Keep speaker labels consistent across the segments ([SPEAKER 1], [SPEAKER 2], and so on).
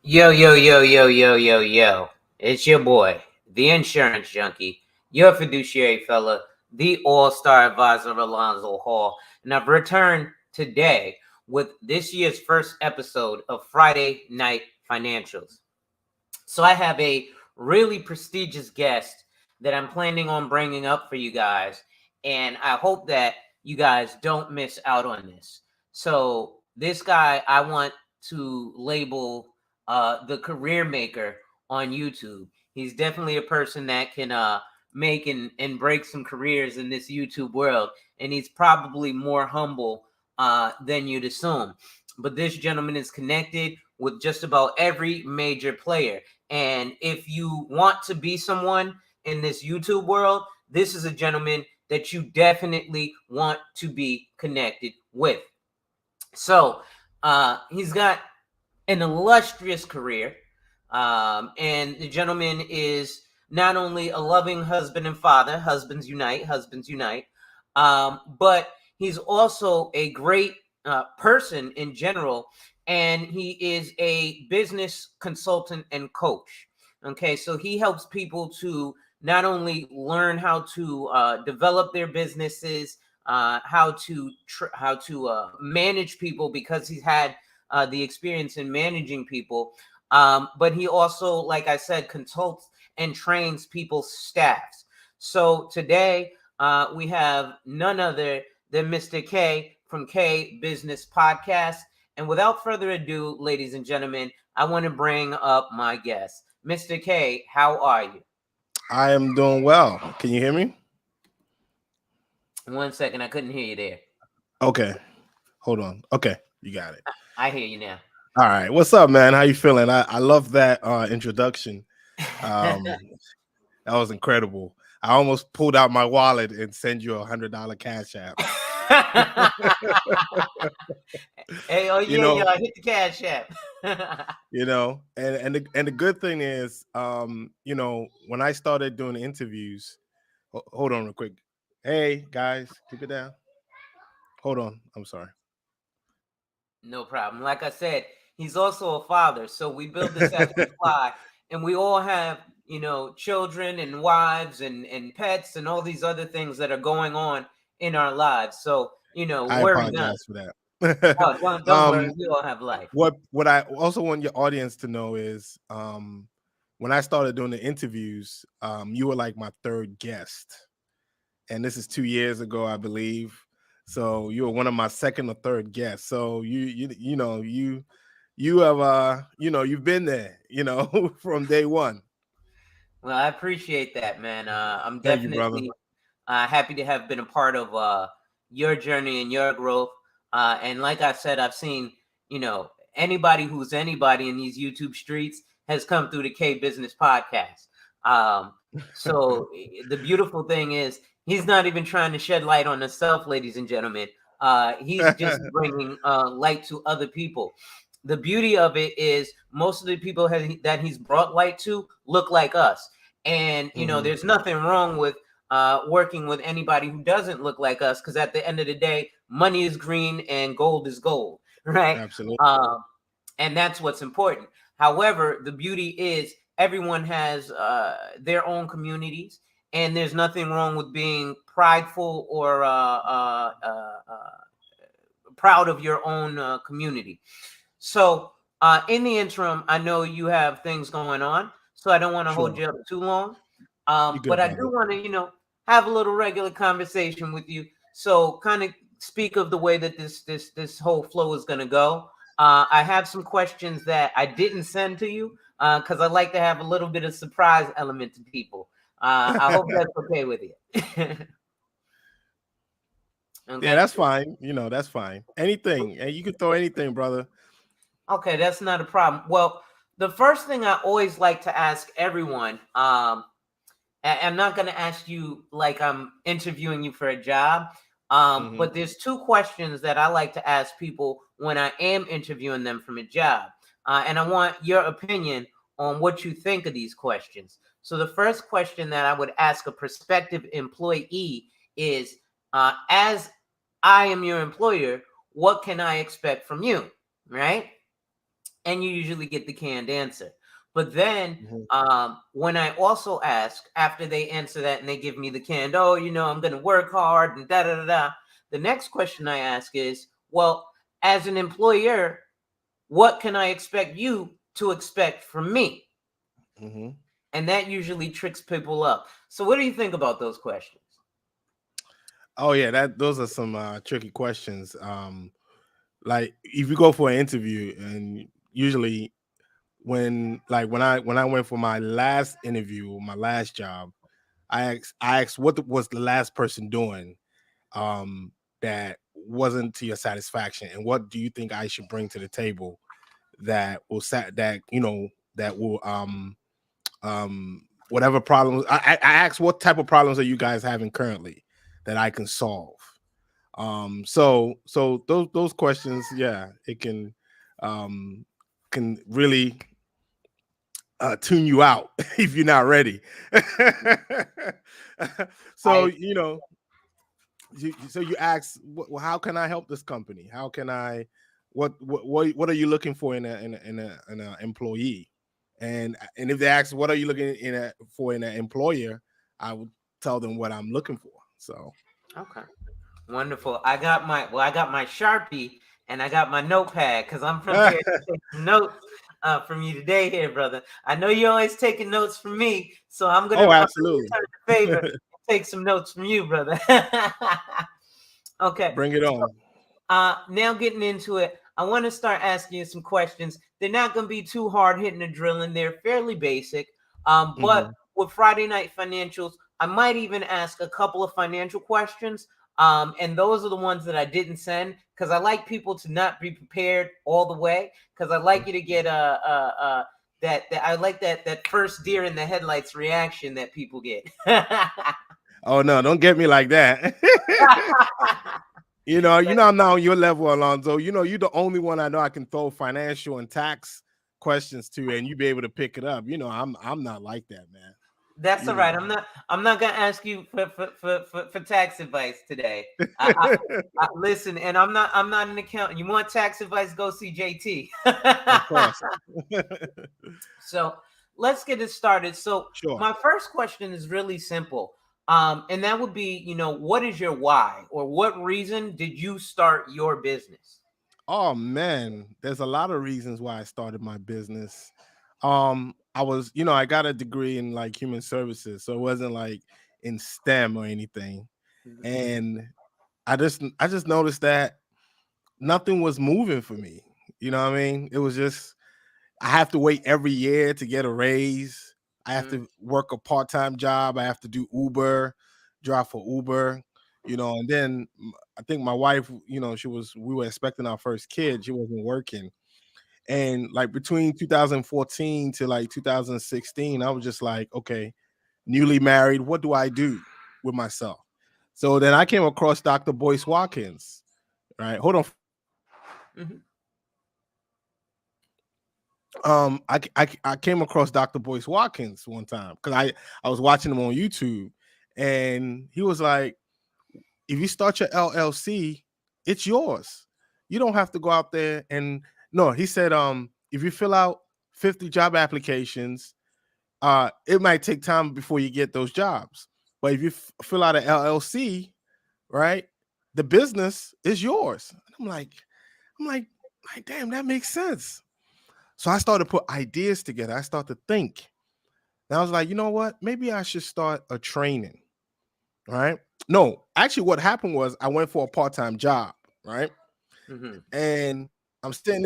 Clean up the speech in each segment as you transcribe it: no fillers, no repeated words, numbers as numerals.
[SPEAKER 1] Yo, yo, yo, yo, yo, yo, yo. It's your boy, the insurance junkie, your fiduciary fella, the all-star advisor Alonzo Hall. And I've returned today with this year's first episode of Friday Night Financials. So I have a really prestigious guest that I'm planning on bringing up for you guys. And I hope that you guys don't miss out on this. So this guy I want to label the career maker on YouTube. He's definitely a person that can make and break some careers in this YouTube world. And he's probably more humble than you'd assume. But this gentleman is connected with just about every major player. And if you want to be someone in this YouTube world, this is a gentleman that you definitely want to be connected with. So he's got an illustrious career. And the gentleman is not only a loving husband and father, husbands unite, but he's also a great person in general. And he is a business consultant and coach. Okay, so he helps people to not only learn how to develop their businesses, how to manage people, because he's had the experience in managing people. But he also, like I said, consults and trains people's staffs. So today we have none other than Mr. K from K Business Podcast. And without further ado, ladies and gentlemen, I want to bring up my guest. Mr. K, how are you?
[SPEAKER 2] I am doing well. Can you hear me?
[SPEAKER 1] 1 second, I couldn't hear you there.
[SPEAKER 2] Okay. Hold on. Okay, you got it.
[SPEAKER 1] I hear you now.
[SPEAKER 2] All right. What's up, man? How you feeling? I love that introduction. That was incredible. I almost pulled out my wallet and sent you $100 cash app.
[SPEAKER 1] Hey, oh yeah, yo, I hit the cash app.
[SPEAKER 2] And the good thing is, when I started doing the interviews, hold on real quick. Hey guys, keep it down. Hold on, I'm sorry.
[SPEAKER 1] No problem. Like I said, he's also a father, so we build this as we fly, and we all have, children and wives and pets and all these other things that are going on in our lives. So,
[SPEAKER 2] I
[SPEAKER 1] worry
[SPEAKER 2] apologize
[SPEAKER 1] not.
[SPEAKER 2] for that.
[SPEAKER 1] Oh, don't worry. We all have life.
[SPEAKER 2] What I also want your audience to know is, when I started doing the interviews, you were like my third guest, and this is 2 years ago, I believe. So you were one of my second or third guests. So you have you've been there, from day one.
[SPEAKER 1] Well, I appreciate that, man. I'm
[SPEAKER 2] Thank you, brother.
[SPEAKER 1] definitely happy to have been a part of your journey and your growth. And like I said, I've seen, anybody who's anybody in these YouTube streets has come through the K Business podcast. So the beautiful thing is he's not even trying to shed light on himself, ladies and gentlemen. He's just bringing light to other people. The beauty of it is most of the people that he's brought light to look like us. And, there's nothing wrong with working with anybody who doesn't look like us, because at the end of the day, money is green and gold is gold, right?
[SPEAKER 2] Absolutely.
[SPEAKER 1] And that's what's important. However, the beauty is everyone has their own communities, and there's nothing wrong with being prideful or proud of your own community. So in the interim, I know you have things going on, so I don't want to hold you up too long.
[SPEAKER 2] You good,
[SPEAKER 1] But I
[SPEAKER 2] brother.
[SPEAKER 1] do want to, have a little regular conversation with you. So kind of speak of the way that this whole flow is going to go. I have some questions that I didn't send to you because I like to have a little bit of surprise element to people. I hope that's okay with you. Okay.
[SPEAKER 2] Yeah, that's fine. That's fine. Anything, and you can throw anything, brother.
[SPEAKER 1] Okay, that's not a problem. Well, the first thing I always like to ask everyone, I'm not going to ask you like I'm interviewing you for a job, but there's two questions that I like to ask people when I am interviewing them from a job. And I want your opinion on what you think of these questions. So the first question that I would ask a prospective employee is, as I am your employer, what can I expect from you? Right? And you usually get the canned answer. But then when I also ask, after they answer that and they give me the canned, oh, I'm going to work hard and da da da da. The next question I ask is, well, as an employer, what can I expect you to expect from me? And that usually tricks people up. So what do you think about those questions?
[SPEAKER 2] Oh yeah, those are some tricky questions. Like if you go for an interview, and usually when I went for my last interview, my last job, I asked what was the last person doing that wasn't to your satisfaction, and what do you think I should bring to the table that will that will whatever problems I asked, what type of problems are you guys having currently that I can solve. So those questions, yeah, it can really tune you out if you're not ready. So so you ask, well, how can I help this company? How can I? What are you looking for in a employee? And if they ask, what are you looking for in an employer? I would tell them what I'm looking for. So
[SPEAKER 1] Okay. Wonderful. I got my Sharpie and I got my notepad because I'm prepared to take some notes from you today here, brother. I know you're always taking notes from me, so I'm gonna
[SPEAKER 2] oh,
[SPEAKER 1] return
[SPEAKER 2] absolutely.
[SPEAKER 1] the favor and take some notes from you, brother. Okay.
[SPEAKER 2] Bring it on.
[SPEAKER 1] Now getting into it, I want to start asking you some questions. They're not going to be too hard hitting or drilling. They're fairly basic. But with Friday Night Financials, I might even ask a couple of financial questions. And those are the ones that I didn't send because I like people to not be prepared all the way. Because I like you to get that I like that first deer in the headlights reaction that people get.
[SPEAKER 2] Oh no, don't get me like that. I'm not on your level, Alonzo. You're the only one I know I can throw financial and tax questions to, and you be able to pick it up. I'm not like that, man.
[SPEAKER 1] That's all right. I'm not gonna ask you for tax advice today. I listen, and I'm not an accountant. You want tax advice? Go see JT.
[SPEAKER 2] Of course.
[SPEAKER 1] So let's get it started. So
[SPEAKER 2] Sure.
[SPEAKER 1] my first question is really simple. And that would be, what is your why, or what reason did you start your business?
[SPEAKER 2] Oh man, there's a lot of reasons why I started my business. I was, I got a degree in like human services, so it wasn't like in STEM or anything. And I just noticed that nothing was moving for me. You know what I mean? It was just I have to wait every year to get a raise. I have to work a part-time job. I have to do Uber, drive for Uber, and then I think my wife, we were expecting our first kid. She wasn't working. And like between 2014 to like 2016, I was just like, okay, newly married, what do I do with myself? So then I came across Dr. Boyce Watkins, right? Hold on.
[SPEAKER 1] Mhm.
[SPEAKER 2] I came across Dr. Boyce Watkins one time because I was watching him on YouTube, and he was like, if you start your LLC, it's yours. You don't have to go out there and no, he said, if you fill out 50 job applications, it might take time before you get those jobs. But if you fill out an LLC, right, the business is yours. And I'm like, damn, that makes sense. So I started to put ideas together. I started to think. And I was like, you know what? Maybe I should start a training, right? No, actually, what happened was I went for a part-time job, right?
[SPEAKER 1] Mhm.
[SPEAKER 2] And I'm sitting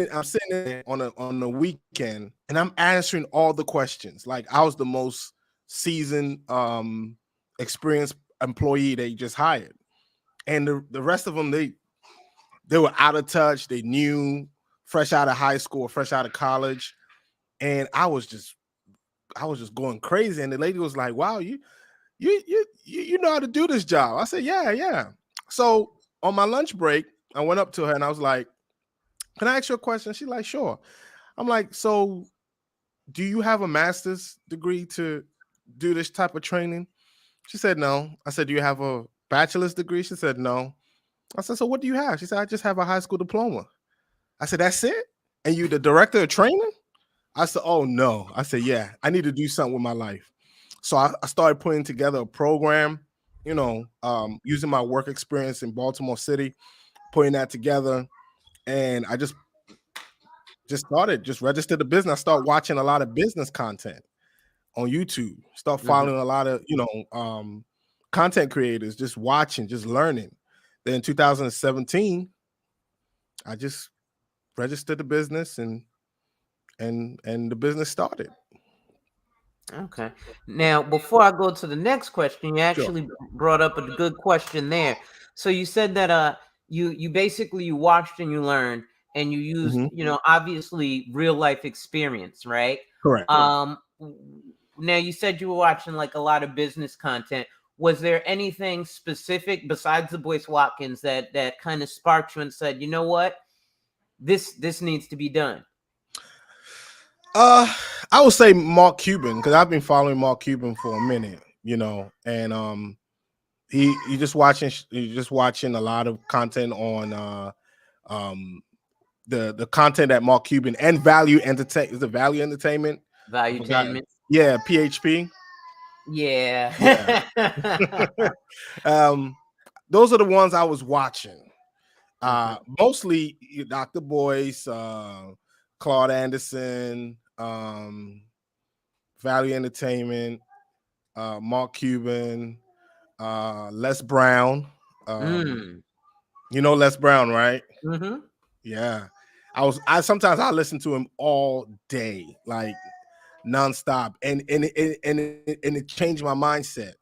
[SPEAKER 2] there on the weekend, and I'm answering all the questions. Like I was the most seasoned, experienced employee they just hired, and the rest of them they were out of touch. They knew, fresh out of high school, fresh out of college, and I was just going crazy. And the lady was like, "Wow, you know how to do this job?" I said, "Yeah, yeah." So on my lunch break, I went up to her and I was like, "Can I ask you a question?" She's like, "Sure." I'm like, "So, do you have a master's degree to do this type of training?" She said, "No." I said, "Do you have a bachelor's degree?" She said, "No." I said, "So what do you have?" She said, "I just have a high school diploma." I said, "That's it? And you the director of training?" I said, "Oh no." I said, "Yeah, I need to do something with my life." So I started putting together a program, using my work experience in Baltimore City, putting that together, and I just registered the business. I start watching a lot of business content on YouTube. Start
[SPEAKER 1] Mhm.
[SPEAKER 2] following a lot of content creators, just watching, just learning. Then in 2017, I just registered the business and the business started.
[SPEAKER 1] Okay. Now, before I go to the next question, you
[SPEAKER 2] Sure.
[SPEAKER 1] actually brought up a good question there. So you said that you basically you watched and you learned and you used,
[SPEAKER 2] Hmm.
[SPEAKER 1] obviously real life experience, right?
[SPEAKER 2] Correct.
[SPEAKER 1] Now you said you were watching like a lot of business content. Was there anything specific besides the Boyce Watkins that kind of sparked you and said, "You know what? This needs to be done."
[SPEAKER 2] Uh, I would say Mark Cuban because I've been following Mark Cuban for a minute, and you just watching a lot of content on um the content that Mark Cuban and Value Entertain is the Value Entertainment. I forgot.
[SPEAKER 1] Valuetainment.
[SPEAKER 2] Yeah, PHP. Yeah.
[SPEAKER 1] Yeah.
[SPEAKER 2] um, those are the ones I was watching.
[SPEAKER 1] Mhm.
[SPEAKER 2] Mostly Dr. Boyce, Claude Anderson, Value Entertainment, Mark Cuban, Les Brown. Um,
[SPEAKER 1] Mm.
[SPEAKER 2] you know Les Brown, right?
[SPEAKER 1] Mhm.
[SPEAKER 2] Yeah. I sometimes I listen to him all day, like nonstop, and it changed my mindset.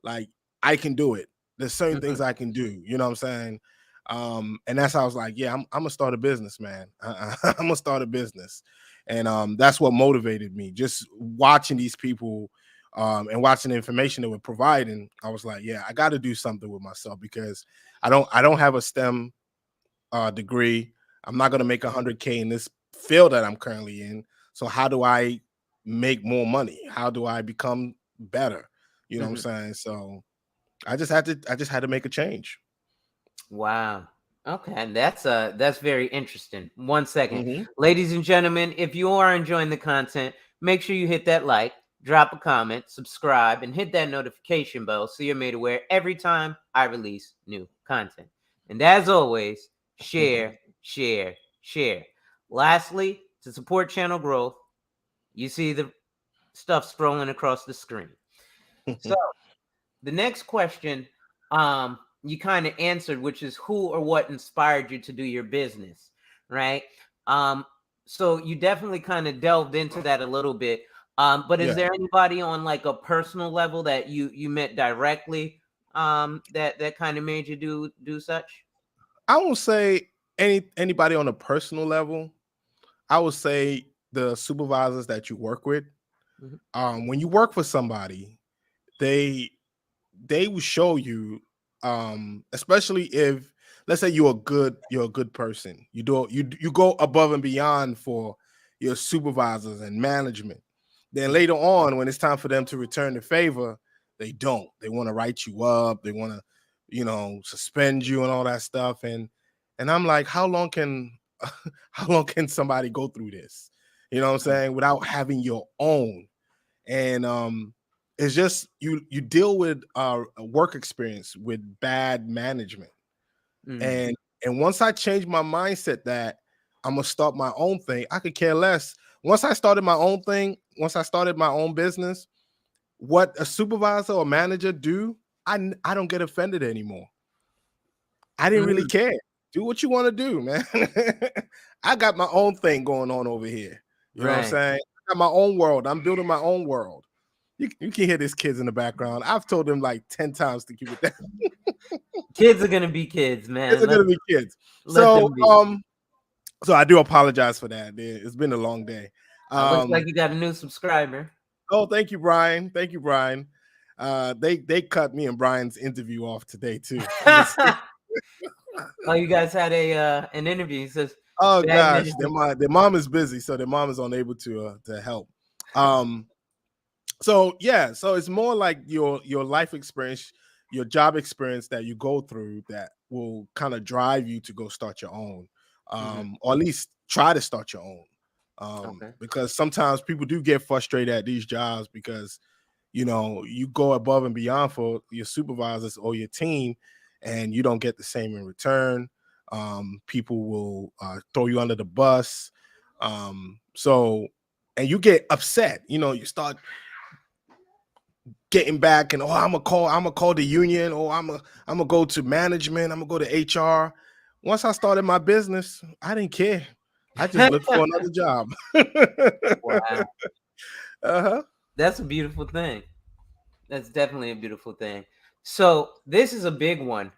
[SPEAKER 2] Like I can do it. There's certain things
[SPEAKER 1] Mhm.
[SPEAKER 2] I can do. You know what I'm saying? And that's how I was like, yeah, I'm gonna start a business, man. I'm gonna start a business, and that's what motivated me. Just watching these people, and watching the information they were providing, I was like, yeah, I got to do something with myself because I don't have a STEM degree. I'm not going to make 100K in this field that I'm currently in. So how do I make more money? How do I become better? You know what I'm
[SPEAKER 1] Mhm.
[SPEAKER 2] saying? So I just had to make a change.
[SPEAKER 1] Wow. Okay, that's very interesting. One second.
[SPEAKER 2] Hmm.
[SPEAKER 1] Ladies and gentlemen, if you are enjoying the content, make sure you hit that like, drop a comment, subscribe, and hit that notification bell so you're made aware every time I release new content. And as always, share, share, share. Lastly, to support channel growth, you see the stuff scrolling across the screen. So the next question, you kind of answered, which is who or what inspired you to do your business, right? Um, so you definitely kind of delved into that a little bit. But is
[SPEAKER 2] Yeah.
[SPEAKER 1] there anybody on like a personal level that you met directly that kind of made you do such?
[SPEAKER 2] I won't say anybody on a personal level. I would say the supervisors that you work with.
[SPEAKER 1] Mhm.
[SPEAKER 2] When you work for somebody, they they will show you, especially if, let's say, you're a good person, you go above and beyond for your supervisors and management. Then
[SPEAKER 1] Mhm.
[SPEAKER 2] later on, when it's time for them to return the favor, they want to write you up, they want to, suspend you and all that stuff. And I'm like, how long can how long can somebody go through this, you know what I'm saying, without having your own? And it's just, you deal with a work experience with bad management.
[SPEAKER 1] Mm.
[SPEAKER 2] And once I changed my mindset that I'm gonna start my own thing, I could care less. Once I started my own thing, once I started my own business, what a supervisor or manager do, I don't get offended anymore. I didn't really
[SPEAKER 1] Mm.
[SPEAKER 2] care. Do what you want to do, man. I got my own thing going on over here. You know what I'm
[SPEAKER 1] Right.
[SPEAKER 2] saying? I got my own world. I'm building my own world. You can hear these kids in the background. I've told them like 10 times to keep it down.
[SPEAKER 1] Kids are gonna be kids,
[SPEAKER 2] Kids
[SPEAKER 1] man.
[SPEAKER 2] are gonna be kids.
[SPEAKER 1] Let them be.
[SPEAKER 2] So I do apologize for that. It's been a long day.
[SPEAKER 1] Looks like you got a new subscriber.
[SPEAKER 2] Oh, thank you, Brian. Thank you, Brian. They cut me and Brian's interview off today too.
[SPEAKER 1] Oh, you guys had an interview. It says
[SPEAKER 2] Oh
[SPEAKER 1] bad
[SPEAKER 2] gosh,
[SPEAKER 1] management.
[SPEAKER 2] their mom is busy, so their mom is unable to help. Um, so yeah, so it's more like your life experience, your job experience that you go through that will kind of drive you to go start your own,
[SPEAKER 1] Mhm.
[SPEAKER 2] or at least try to start your own.
[SPEAKER 1] Okay.
[SPEAKER 2] Because sometimes people do get frustrated at these jobs because you go above and beyond for your supervisors or your team, and you don't get the same in return. People will throw you under the bus. So, and you get upset. You start getting back, and I'm gonna call the union, or I'm gonna go to management, I'm gonna go to HR. Once I started my business, I didn't care. I just looked for another job.
[SPEAKER 1] Wow.
[SPEAKER 2] Uh-huh.
[SPEAKER 1] That's a beautiful thing. That's definitely a beautiful thing. So this is a big one,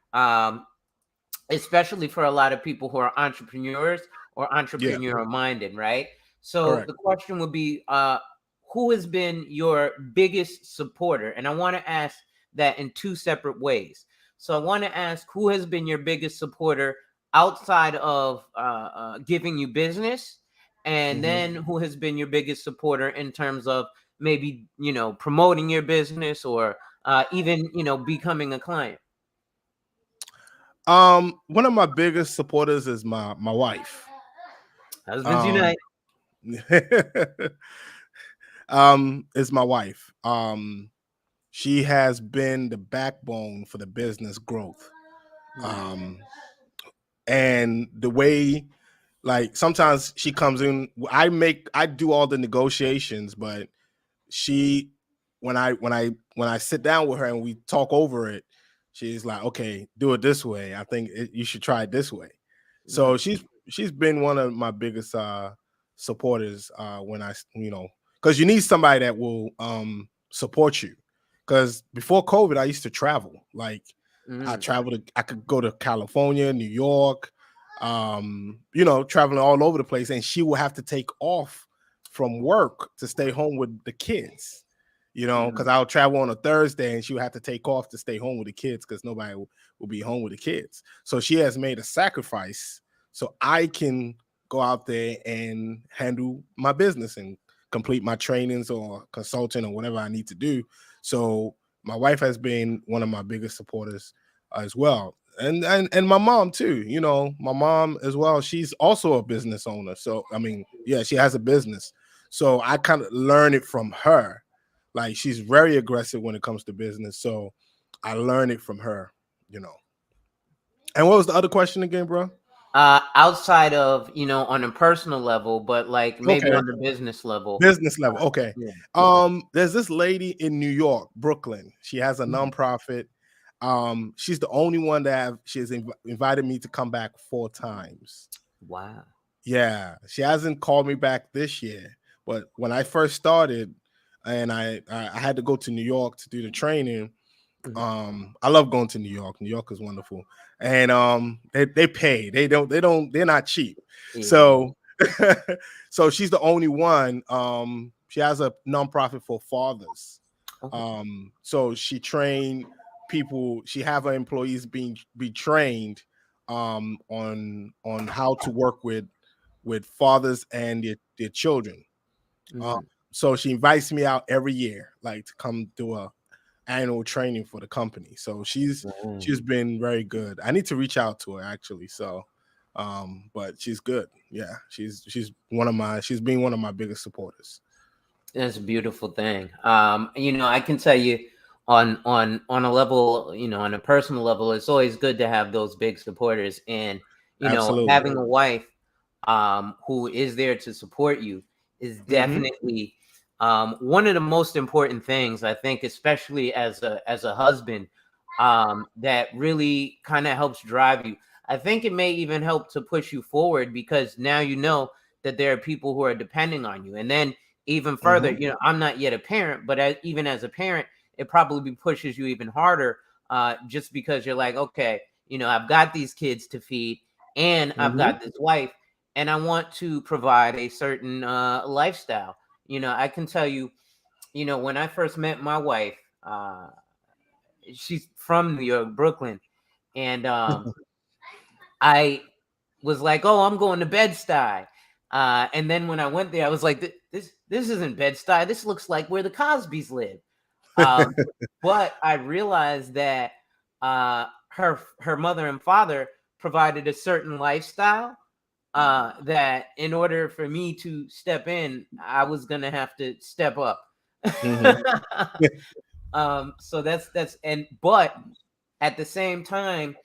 [SPEAKER 1] especially for a lot of people who are entrepreneurs or
[SPEAKER 2] Yeah,
[SPEAKER 1] entrepreneur minded, right? So
[SPEAKER 2] correct.
[SPEAKER 1] the question would be, who has been your biggest supporter? And I want to ask that in two separate ways. So I want to ask, who has been your biggest supporter outside of giving you business, and
[SPEAKER 2] Mhm.
[SPEAKER 1] then who has been your biggest supporter in terms of maybe promoting your business, or even becoming a client.
[SPEAKER 2] One of my biggest supporters is my wife.
[SPEAKER 1] Husbands
[SPEAKER 2] Um,
[SPEAKER 1] unite.
[SPEAKER 2] is my wife. She has been the backbone for the business growth.
[SPEAKER 1] Mm,
[SPEAKER 2] Um, and the way, like, sometimes she comes in, I do all the negotiations, but she when I sit down with her and we talk over it, she's like, okay, do it this way. I think you should try it this way. So
[SPEAKER 1] mm,
[SPEAKER 2] she's been one of my biggest supporters, when because you need somebody that will support you. Because before COVID, I used to travel. Like,
[SPEAKER 1] mm,
[SPEAKER 2] I could go to California, New York, traveling all over the place, and she will have to take off from work to stay home with the kids. Because
[SPEAKER 1] mm,
[SPEAKER 2] I'll travel on a Thursday and she would have to take off to stay home with the kids because nobody will be home with the kids. So she has made a sacrifice so I can go out there and handle my business and complete my trainings or consulting or whatever I need to do. So my wife has been one of my biggest supporters as well. And my mom too. My mom as well. She's also a business owner. So I mean, yeah, she has a business. So I kind of learn it from her. Like, she's very aggressive when it comes to business. So I learned it from her. And what was the other question again, bro?
[SPEAKER 1] outside of on a personal level, but like maybe
[SPEAKER 2] Okay.
[SPEAKER 1] on the business level.
[SPEAKER 2] Business level. Okay.
[SPEAKER 1] Yeah.
[SPEAKER 2] There's this lady in New York, Brooklyn. She has a
[SPEAKER 1] Mhm.
[SPEAKER 2] nonprofit. She's the only one that she has invited me to come back 4 times.
[SPEAKER 1] Wow.
[SPEAKER 2] Yeah, she hasn't called me back this year. But when I first started, and I had to go to New York to do the training,
[SPEAKER 1] Mhm.
[SPEAKER 2] I love going to New York. New York is wonderful, and they pay. They're not cheap.
[SPEAKER 1] Yeah.
[SPEAKER 2] So so she's the only one. She has a nonprofit for fathers.
[SPEAKER 1] Oh.
[SPEAKER 2] So she trained people. She have her employees be trained on how to work with fathers and their children. Uh,
[SPEAKER 1] Mhm.
[SPEAKER 2] so she invites me out every year, like to come do a annual training for the company. So
[SPEAKER 1] Mhm.
[SPEAKER 2] she's been very good. I need to reach out to her actually. So but she's good. Yeah, she's been one of my biggest supporters.
[SPEAKER 1] That's a beautiful thing. I can tell you on a level, on a personal level, it's always good to have those big supporters. And,
[SPEAKER 2] Absolutely.
[SPEAKER 1] having a wife who is there to support you is
[SPEAKER 2] Mm-hmm.
[SPEAKER 1] definitely one of the most important things, I think, especially as a husband, that really kind of helps drive you. I think it may even help to push you forward because now you know that there are people who are depending on you. And then even further,
[SPEAKER 2] Mm-hmm.
[SPEAKER 1] I'm not yet a parent, but even as a parent, it probably pushes you even harder, just because you're like, okay, I've got these kids to feed and I've
[SPEAKER 2] Mm-hmm.
[SPEAKER 1] got this wife and I want to provide a certain lifestyle. I can tell you, when I first met my wife, she's from New York, Brooklyn, and I was like, "Oh, I'm going to Bed-Stuy." And then when I went there, I was like, "This isn't Bed-Stuy. This looks like where the Cosbys live." Um, but I realized that her mother and father provided a certain lifestyle, that in order for me to step in, I was gonna have to step up.
[SPEAKER 2] Mm-hmm.
[SPEAKER 1] So that's and but at the same time,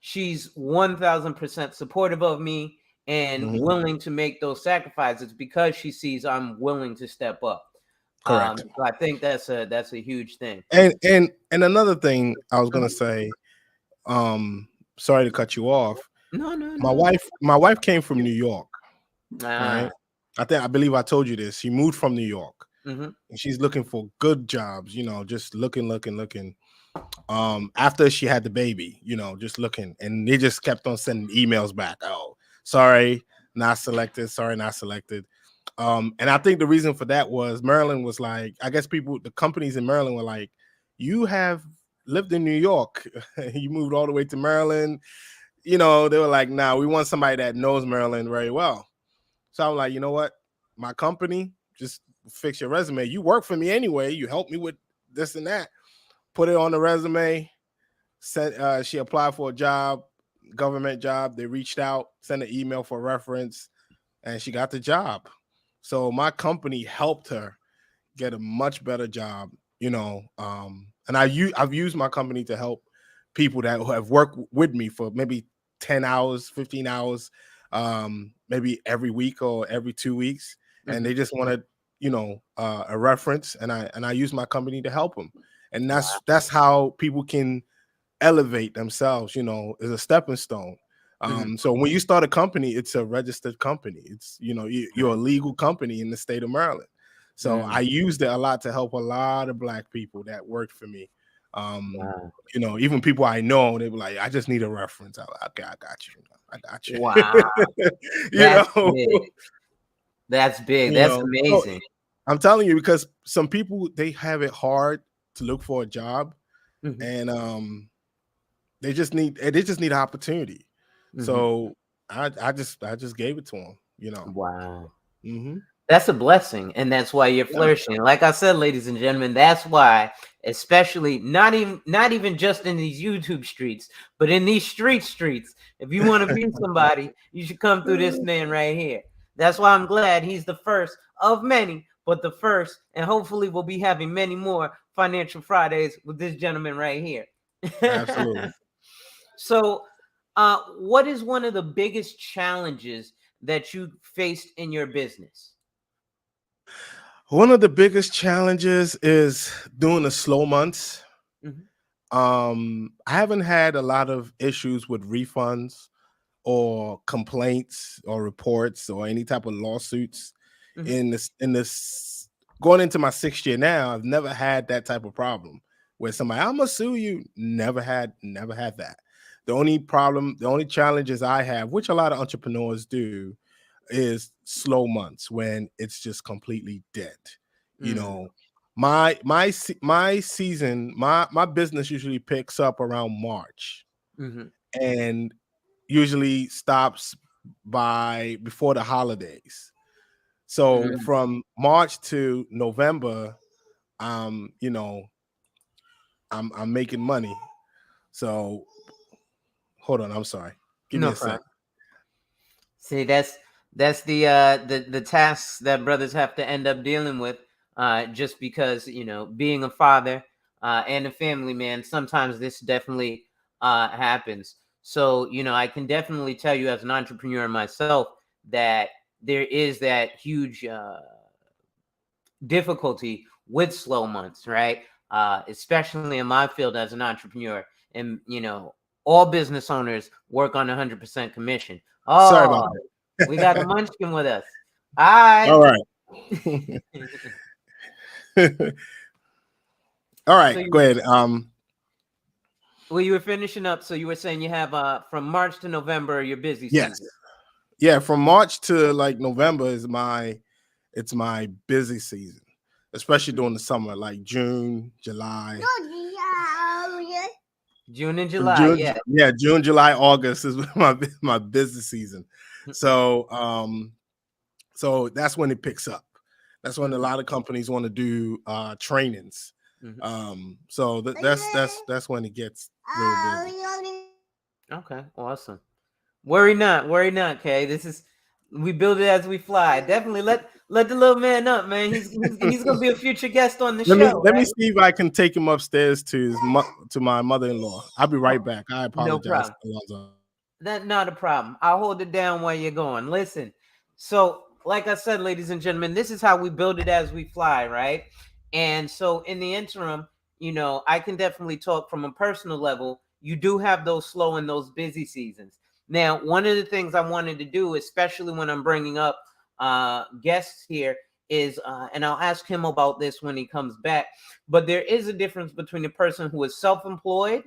[SPEAKER 1] she's 1000% supportive of me and
[SPEAKER 2] Mm-hmm.
[SPEAKER 1] willing to make those sacrifices because she sees I'm willing to step up.
[SPEAKER 2] Correct.
[SPEAKER 1] So I think that's a huge thing.
[SPEAKER 2] And another thing I was gonna say, um, sorry to cut you off.
[SPEAKER 1] No, no,
[SPEAKER 2] My
[SPEAKER 1] no.
[SPEAKER 2] wife came from New York, right?
[SPEAKER 1] Ah,
[SPEAKER 2] I believe I told you this. She moved from New York
[SPEAKER 1] mm-hmm,
[SPEAKER 2] and she's looking for good jobs, just looking. After she had the baby, just looking, and they just kept on sending emails back. Oh, sorry, not selected. Sorry, not selected. And I think the reason for that was Maryland was like, I guess the companies in Maryland were like, you have lived in New York, you moved all the way to Maryland. They were like, nah, we want somebody that knows Maryland very well. So I'm like, you know what? My company, just fix your resume. You work for me anyway. You help me with this and that. Put it on the resume. She applied for a job, government job. They reached out, sent an email for reference, and she got the job. So my company helped her get a much better job, and I've used my company to help people that who have worked with me for maybe 10 hours, 15 hours, maybe every week or every 2 weeks, and
[SPEAKER 1] mm-hmm.
[SPEAKER 2] they just wanted, a reference, and I use my company to help them, and
[SPEAKER 1] Wow.
[SPEAKER 2] that's how people can elevate themselves, is a stepping stone.
[SPEAKER 1] Mm-hmm.
[SPEAKER 2] So when you start a company, it's a registered company. It's, you're a legal company in the state of Maryland. So I
[SPEAKER 1] Mm-hmm.
[SPEAKER 2] used it a lot to help a lot of Black people that worked for me.
[SPEAKER 1] Wow.
[SPEAKER 2] Even people I know, they were like, I just need a reference. Okay, I got you. I got
[SPEAKER 1] Wow.
[SPEAKER 2] you. you
[SPEAKER 1] That's
[SPEAKER 2] know,
[SPEAKER 1] big. That's big. That's
[SPEAKER 2] so
[SPEAKER 1] amazing.
[SPEAKER 2] I'm telling you, because some people, they have it hard to look for a job,
[SPEAKER 1] Mm-hmm.
[SPEAKER 2] and they just need an opportunity.
[SPEAKER 1] Mm-hmm.
[SPEAKER 2] So I just gave it to them.
[SPEAKER 1] Wow.
[SPEAKER 2] Mm-hmm.
[SPEAKER 1] That's a blessing, and that's why you're
[SPEAKER 2] Yeah,
[SPEAKER 1] flourishing. Like I said, ladies and gentlemen, that's why, especially not even just in these YouTube streets, but in these streets, if you want to be somebody, you should come through this man right here. That's why I'm glad he's the first of many, but the first, and hopefully we'll be having many more Financial Fridays with this gentleman right here.
[SPEAKER 2] absolutely.
[SPEAKER 1] So, what is one of the biggest challenges that you faced in your business?
[SPEAKER 2] One of the biggest challenges is doing the slow months.
[SPEAKER 1] Mhm.
[SPEAKER 2] I haven't had a lot of issues with refunds or complaints or reports or any type of lawsuits
[SPEAKER 1] Mhm.
[SPEAKER 2] in this going into my 6th year now. I've never had that type of problem. where somebody, I'm gonna sue you. Never had that. The only problem, the only challenges I have, which a lot of entrepreneurs do, is slow months when it's just completely dead. You
[SPEAKER 1] Mm,
[SPEAKER 2] know, my season, my business usually picks up around March
[SPEAKER 1] mm-hmm,
[SPEAKER 2] and usually stops by before the holidays. So
[SPEAKER 1] mm.
[SPEAKER 2] from March to November, you know, I'm making money. So hold on, I'm sorry. Give me
[SPEAKER 1] No
[SPEAKER 2] a sec.
[SPEAKER 1] problem. See, that's the tasks that brothers have to end up dealing with, just because being a father and a family man. Sometimes this definitely happens. So I can definitely tell you as an entrepreneur myself that there is that huge difficulty with slow months, right? Especially in my field as an entrepreneur, and all business owners work on 100% commission.
[SPEAKER 2] Sorry about
[SPEAKER 1] Oh, we got a
[SPEAKER 2] that.
[SPEAKER 1] munchkin with us. All right.
[SPEAKER 2] All right. All
[SPEAKER 1] So
[SPEAKER 2] right, go
[SPEAKER 1] you,
[SPEAKER 2] ahead.
[SPEAKER 1] well, you were finishing up. So you were saying you have from March to November your busy
[SPEAKER 2] Yes.
[SPEAKER 1] season.
[SPEAKER 2] Yeah, from March to like November is it's my busy season, especially during the summer, like June, July.
[SPEAKER 1] June and
[SPEAKER 2] From
[SPEAKER 1] July,
[SPEAKER 2] June,
[SPEAKER 1] yeah.
[SPEAKER 2] yeah, June, July, August is my busy season. So so that's when it picks up. That's when a lot of companies want to do trainings.
[SPEAKER 1] Mhm.
[SPEAKER 2] So that's when it gets real busy.
[SPEAKER 1] Okay, awesome. Worry not, Kay. This is we build it as we fly. Definitely let the little man up, man. He's gonna be a future guest on the show,
[SPEAKER 2] Let me
[SPEAKER 1] right?
[SPEAKER 2] see if I can take him upstairs to to my mother-in-law. I'll be right
[SPEAKER 1] Oh,
[SPEAKER 2] back. I
[SPEAKER 1] no
[SPEAKER 2] apologize,
[SPEAKER 1] problem.
[SPEAKER 2] Alonzo.
[SPEAKER 1] That not a problem. I'll hold it down while you're going. Listen. So, like I said, ladies and gentlemen, this is how we build it as we fly, right? And so in the interim, I can definitely talk from a personal level. You do have those slow and those busy seasons. Now, one of the things I wanted to do, especially when I'm bringing up guests here, is, and I'll ask him about this when he comes back, but there is a difference between a person who is self employed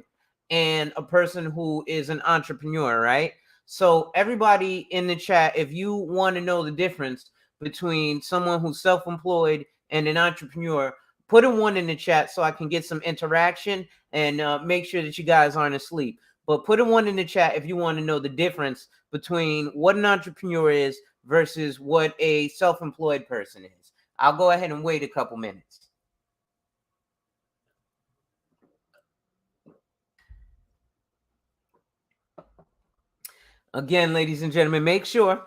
[SPEAKER 1] and a person who is an entrepreneur, right? So, everybody in the chat, if you want to know the difference between someone who's self employed and an entrepreneur, put a one in the chat so I can get some interaction and make sure that you guys aren't asleep. But put a one in the chat if you want to know the difference between what an entrepreneur is versus what a self employed person is. I'll go ahead and wait a couple minutes. Again, ladies and gentlemen, make sure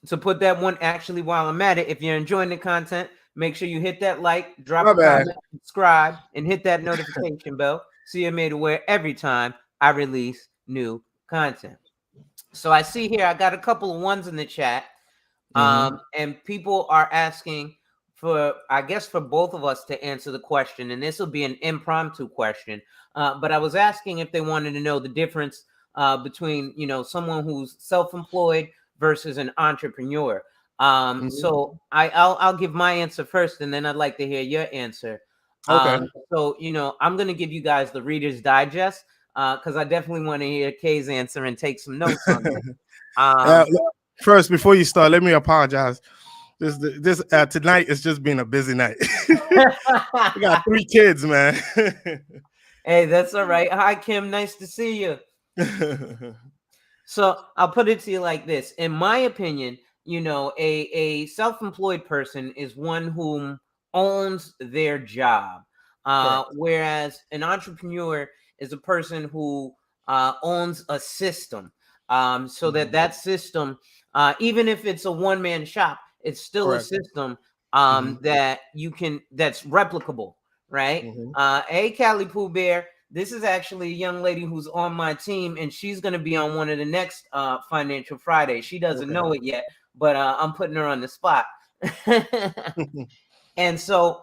[SPEAKER 1] to put that one actually while I'm at it. If you're enjoying the content, make sure you hit that like, drop
[SPEAKER 2] My
[SPEAKER 1] a
[SPEAKER 2] bad.
[SPEAKER 1] comment, subscribe, and hit that notification bell so you're made aware every time I release new content. So I see here I got a couple of ones in the chat.
[SPEAKER 2] Mm-hmm.
[SPEAKER 1] And people are asking for, I guess, for both of us to answer the question, and this will be an impromptu question. But I was asking if they wanted to know the difference between, someone who's self-employed versus an entrepreneur.
[SPEAKER 2] Mm-hmm.
[SPEAKER 1] So I'll give my answer first, and then I'd like to hear your answer.
[SPEAKER 2] Okay.
[SPEAKER 1] So I'm gonna give you guys the Reader's Digest because I definitely want to hear Kay's answer and take some notes on this.
[SPEAKER 2] Uh,
[SPEAKER 1] Um,
[SPEAKER 2] First, before you start, let me apologize. This tonight is just been a busy night. I got 3 kids, man.
[SPEAKER 1] Hey, that's all right. Hi, Kim. Nice to see you. So I'll put it to you like this. In my opinion, a self-employed person is one whom owns their job.
[SPEAKER 2] Correct.
[SPEAKER 1] Whereas an entrepreneur is a person who owns a system. So that
[SPEAKER 2] Mhm.
[SPEAKER 1] that system, even if it's a one-man shop, it's still a
[SPEAKER 2] Correct.
[SPEAKER 1] system
[SPEAKER 2] Hmm.
[SPEAKER 1] that's replicable, right?
[SPEAKER 2] Hmm.
[SPEAKER 1] Hey, Callie Pooh Bear, this is actually a young lady who's on my team, and she's going to be on one of the next Financial Fridays. She doesn't
[SPEAKER 2] Okay.
[SPEAKER 1] know it yet, but I'm putting her on the spot. And so,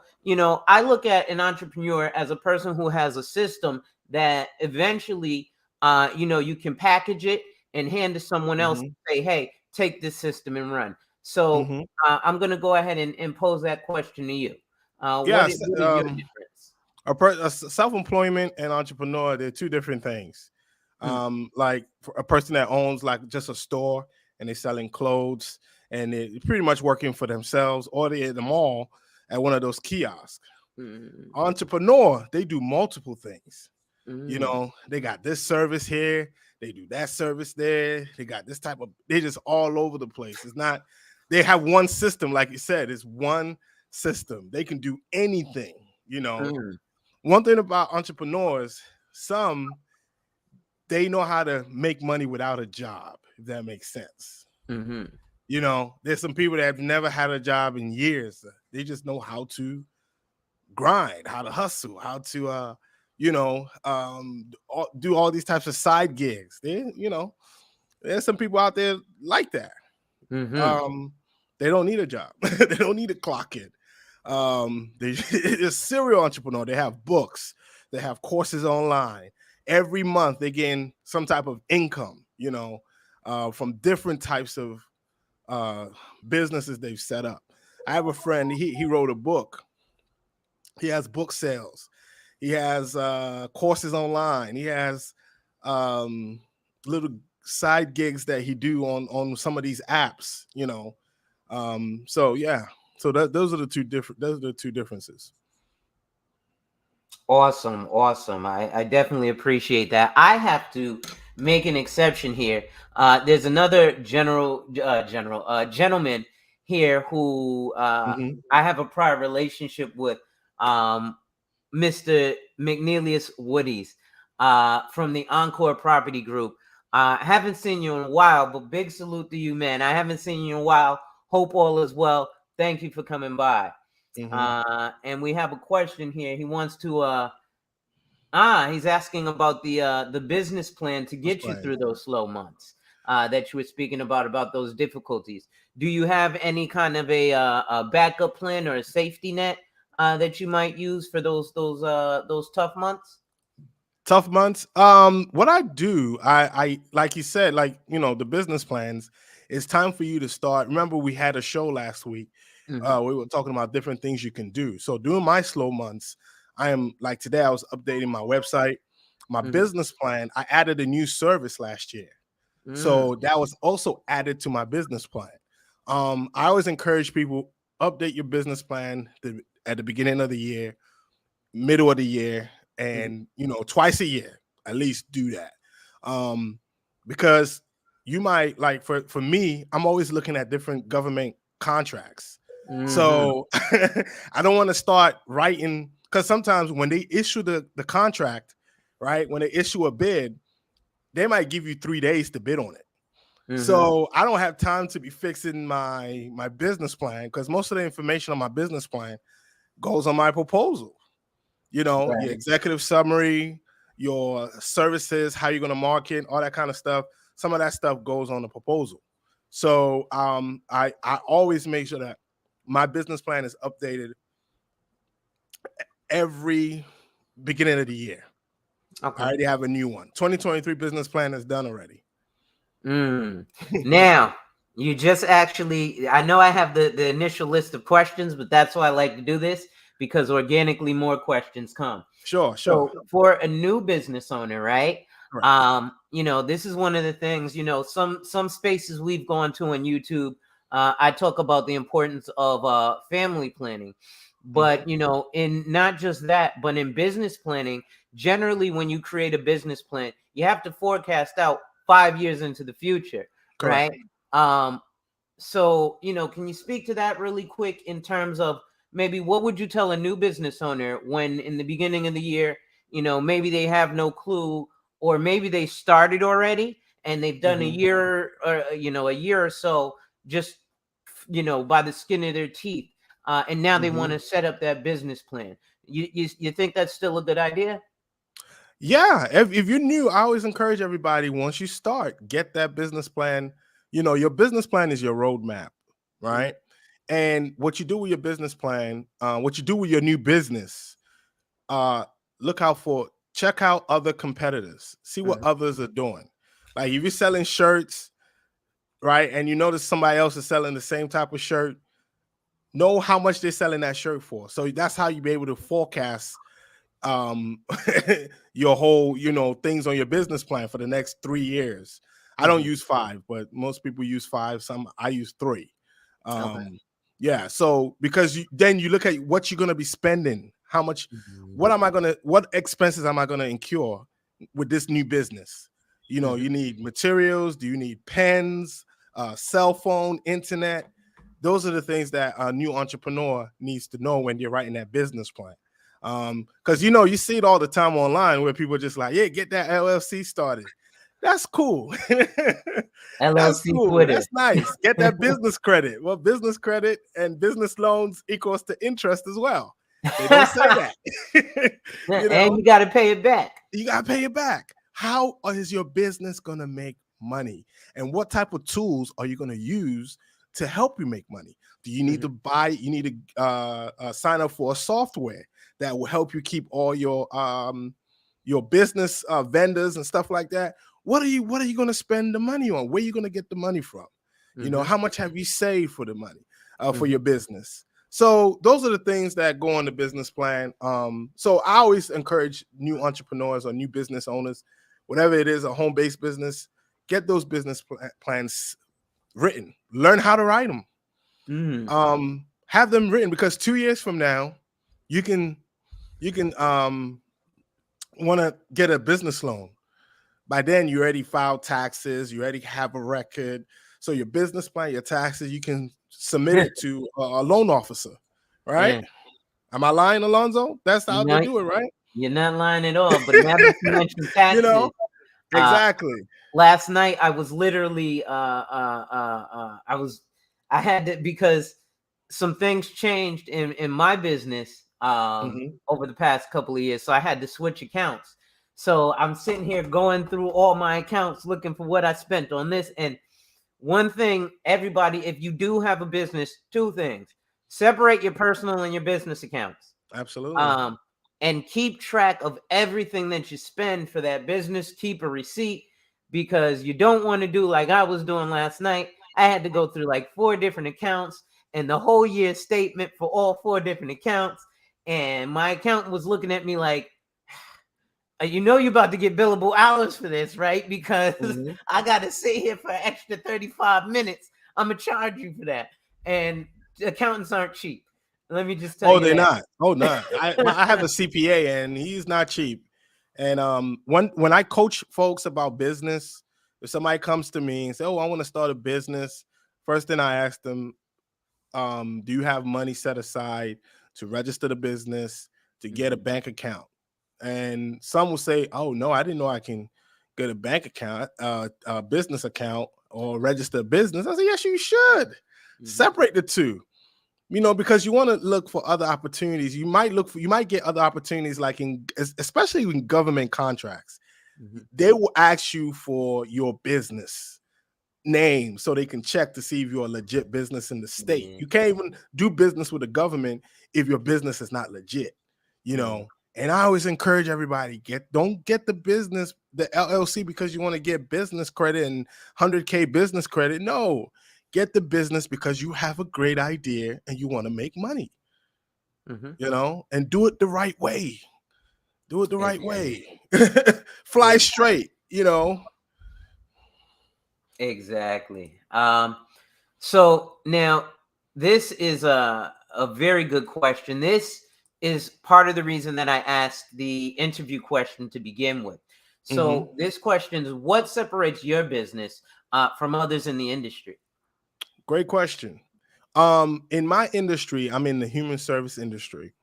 [SPEAKER 1] I look at an entrepreneur as a person who has a system that eventually, you can package it and hand to someone else and
[SPEAKER 2] Hmm.
[SPEAKER 1] say, hey, take this system and run. So
[SPEAKER 2] Hmm.
[SPEAKER 1] I'm going to go ahead and pose that question to you.
[SPEAKER 2] Yes.
[SPEAKER 1] What is your difference?
[SPEAKER 2] Self-employment and entrepreneur, they're two different things. Like for a person that owns like just a store and they're selling clothes and they're pretty much working for themselves, or they're at the mall at one of those kiosks.
[SPEAKER 1] Mm,
[SPEAKER 2] Entrepreneur, they do multiple things. You
[SPEAKER 1] mm,
[SPEAKER 2] know, they got this service here, they do that service there, they got this type of, they just all over the place. It's not, they have one system, like you said, it's one system. They can do anything, you know.
[SPEAKER 1] mm,
[SPEAKER 2] One thing about entrepreneurs, some they know how to make money without a job, if that makes sense.
[SPEAKER 1] mhm,
[SPEAKER 2] You know, there's some people that have never had a job in years. They just know how to grind, how to hustle, how to do all these types of side gigs. There's some people out there like that.
[SPEAKER 1] mhm,
[SPEAKER 2] Um, they don't need a job. They don't need to clock in. They're serial entrepreneur. They have books. They have courses online. Every month they gain some type of income. From different types of uh, businesses they've set up. I have a friend. He wrote a book. He has book sales. He has courses online. He has um, little side gigs that he do on some of these apps. So yeah. So those are the two different. Those are the two differences.
[SPEAKER 1] Awesome, awesome. I definitely appreciate that. I have to make an exception here. There's another gentleman here who
[SPEAKER 2] Mhm.
[SPEAKER 1] I have a prior relationship with, Mr. McNeilius Woodies, from the Encore Property Group. Haven't seen you in a while, but big salute to you, man. I haven't seen you in a while. Hope all is well. Thank you for coming by.
[SPEAKER 2] Mhm.
[SPEAKER 1] And we have a question here. He wants to he's asking about the business plan to
[SPEAKER 2] That's
[SPEAKER 1] get you
[SPEAKER 2] fine.
[SPEAKER 1] through those slow months that you were speaking about those difficulties. Do you have any kind of a backup plan or a safety net that you might use for those tough months?
[SPEAKER 2] Tough months. What I do, I like you said, like the business plans. It's time for you to start. Remember, we had a show last week.
[SPEAKER 1] Mm-hmm.
[SPEAKER 2] We were talking about different things you can do. So during my slow months, I am like today. I was updating my website, my
[SPEAKER 1] Mm-hmm.
[SPEAKER 2] business plan. I added a new service last year,
[SPEAKER 1] Mm,
[SPEAKER 2] so that was also added to my business plan. I always encourage people update your business plan at the beginning of the year, middle of the year,
[SPEAKER 1] mm,
[SPEAKER 2] and twice a year at least do that. um because you might, like, for me, I'm always looking at different government contracts.
[SPEAKER 1] mm-hmm.
[SPEAKER 2] So I don't want to start writing, because sometimes when they issue the contract, right, when they issue a bid, they might give you 3 days to bid on it.
[SPEAKER 1] Mm-hmm.
[SPEAKER 2] So I don't have time to be fixing my business plan, because most of the information on my business plan goes on my proposal. Your
[SPEAKER 1] Right.
[SPEAKER 2] executive summary, your services, how you're going to market, all that kind of stuff. Some of that stuff goes on the proposal. So I always make sure that my business plan is updated every beginning of the year. I
[SPEAKER 1] Okay.
[SPEAKER 2] already have a new one. 2023 business plan is done already.
[SPEAKER 1] Mm. Now, you just actually, I know I have the initial list of questions, but that's why I like to do this, because organically more questions come.
[SPEAKER 2] Sure.
[SPEAKER 1] So for a new business owner, right?
[SPEAKER 2] Correct.
[SPEAKER 1] This is one of the things, some spaces we've gone to on YouTube. I talk about the importance of family planning.
[SPEAKER 2] Mhm.
[SPEAKER 1] But in not just that, but in business planning, generally when you create a business plan, you have to forecast out 5 years into the future,
[SPEAKER 2] Correct.
[SPEAKER 1] right? So can you speak to that really quick in terms of maybe what would you tell a new business owner when in the beginning of the year, maybe they have no clue, or maybe they started already and they've done a
[SPEAKER 2] Mhm.
[SPEAKER 1] year or a year or so, just by the skin of their teeth, and now they want
[SPEAKER 2] Mhm.
[SPEAKER 1] to set up that business plan. You think that's still a good idea?
[SPEAKER 2] Yeah, if you're new, I always encourage everybody, once you start, get that business plan. Your business plan is your roadmap,
[SPEAKER 1] Mm,
[SPEAKER 2] right? And what you do with your business plan, what you do with your new business, uh, look out for, check out other competitors, see what
[SPEAKER 1] mm,
[SPEAKER 2] others are doing. Like if you're selling shirts, right, and you notice somebody else is selling the same type of shirt, know how much they're selling that shirt for. So that's how you be able to forecast um your whole, things on your business plan for the next 3 years. I don't
[SPEAKER 1] Mhm.
[SPEAKER 2] use 5, but most people use 5. I use 3.
[SPEAKER 1] Okay.
[SPEAKER 2] Yeah, so because then you look at what you're going to be spending, how much,
[SPEAKER 1] Mhm.
[SPEAKER 2] what expenses am I going to incur with this new business?
[SPEAKER 1] Mhm.
[SPEAKER 2] You need materials. Do you need pens, cell phone, internet? Those are the things that a new entrepreneur needs to know when you're writing that business plan. Because you see it all the time online where people are just like, yeah, get that LLC started. That's cool. That's
[SPEAKER 1] LLC
[SPEAKER 2] cool.
[SPEAKER 1] Twitter.
[SPEAKER 2] That's nice. Get that business credit. Well, business credit and business loans equals to interest as well. They don't say that.
[SPEAKER 1] And you got to pay it back.
[SPEAKER 2] You got to pay it back. How is your business going to make money? And what type of tools are you going to use to help you make money? Do you need to buy, you need to sign up for a software that will help you keep all your business vendors and stuff like that? What are you going to spend the money on? Where are you going to get the money from? How much have you saved for the money for your business? So those are the things that go on the business plan. So I always encourage new entrepreneurs or new business owners, whatever it is, a home-based business, get those business plans written. Learn how to write them. Have them written, because 2 years from now, you can want to get a business loan. By then, you already filed taxes. You already have a record. So your business plan, your taxes, you can submit it to a loan officer, right?
[SPEAKER 1] Yeah.
[SPEAKER 2] Am I lying, Alonzo? That's how they
[SPEAKER 1] No,
[SPEAKER 2] do it, right?
[SPEAKER 1] you're not lying at all. But now that you mentioned taxes, uh,
[SPEAKER 2] Exactly.
[SPEAKER 1] last night I was literally I had to, because some things changed in my business over the past couple of years, so I had to switch accounts. So I'm sitting here going through all my accounts looking for what I spent on this. And one thing, everybody, if you do have a business, 2 things: separate your personal and your business accounts.
[SPEAKER 2] Absolutely.
[SPEAKER 1] And keep track of everything that you spend for that business. Keep a receipt, because you don't want to do like I was doing last night. I had to go through like 4 different accounts and the whole year statement for all 4 different accounts. And my accountant was looking at me like, you're about to get billable hours for this, right? Because I got to sit here for an extra 35 minutes. I'm going to charge you for that. And accountants aren't cheap. Let me just tell
[SPEAKER 2] Oh,
[SPEAKER 1] you
[SPEAKER 2] they're
[SPEAKER 1] that.
[SPEAKER 2] not. Oh, no. I have a CPA and he's not cheap. And when I coach folks about business, if somebody comes to me and say, "Oh, I want to start a business," first thing I ask them, do you have money set aside to register the business, to get a bank account? And some will say, "Oh, no, I didn't know I can get a bank account, a business account, or register a business." I say, "Yes, you should. Separate the two." Because you want to look for other opportunities. You might get other opportunities, like especially in government contracts. They will ask you for your business name so they can check to see if you're a legit business in the state. You can't even do business with the government if your business is not legit. And I always encourage everybody, don't get the LLC because you want to get business credit and 100K business credit. No, get the business because you have a great idea and you want to make money, and do it the right way. Do it the right way. Fly straight,
[SPEAKER 1] Exactly. So now this is a very good question. This is part of the reason that I asked the interview question to begin with. So this question is, what separates your business from others in the industry?
[SPEAKER 2] Great question. In my industry, I'm in the human service industry,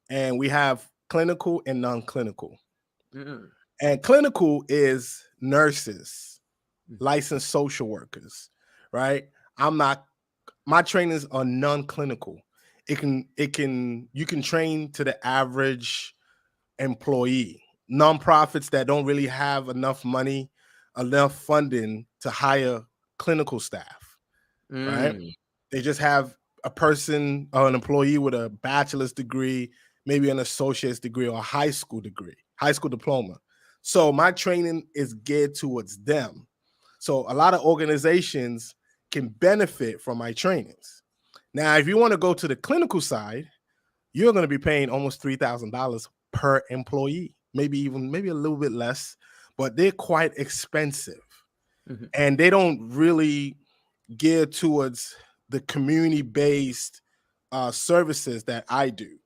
[SPEAKER 2] and we have clinical and non-clinical. And clinical is nurses, licensed social workers, right? My trainings are non-clinical. You can train to the average employee. Nonprofits that don't really have enough money, enough funding to hire clinical staff, right? They just have a person or an employee with a bachelor's degree, maybe an associate's degree or a high school diploma. So my training is geared towards them. So a lot of organizations can benefit from my trainings. Now, if you want to go to the clinical side, you're going to be paying almost $3,000 per employee, maybe a little bit less, but they're quite expensive.
[SPEAKER 1] Mhm.
[SPEAKER 2] And they don't really gear towards the community-based services that I do.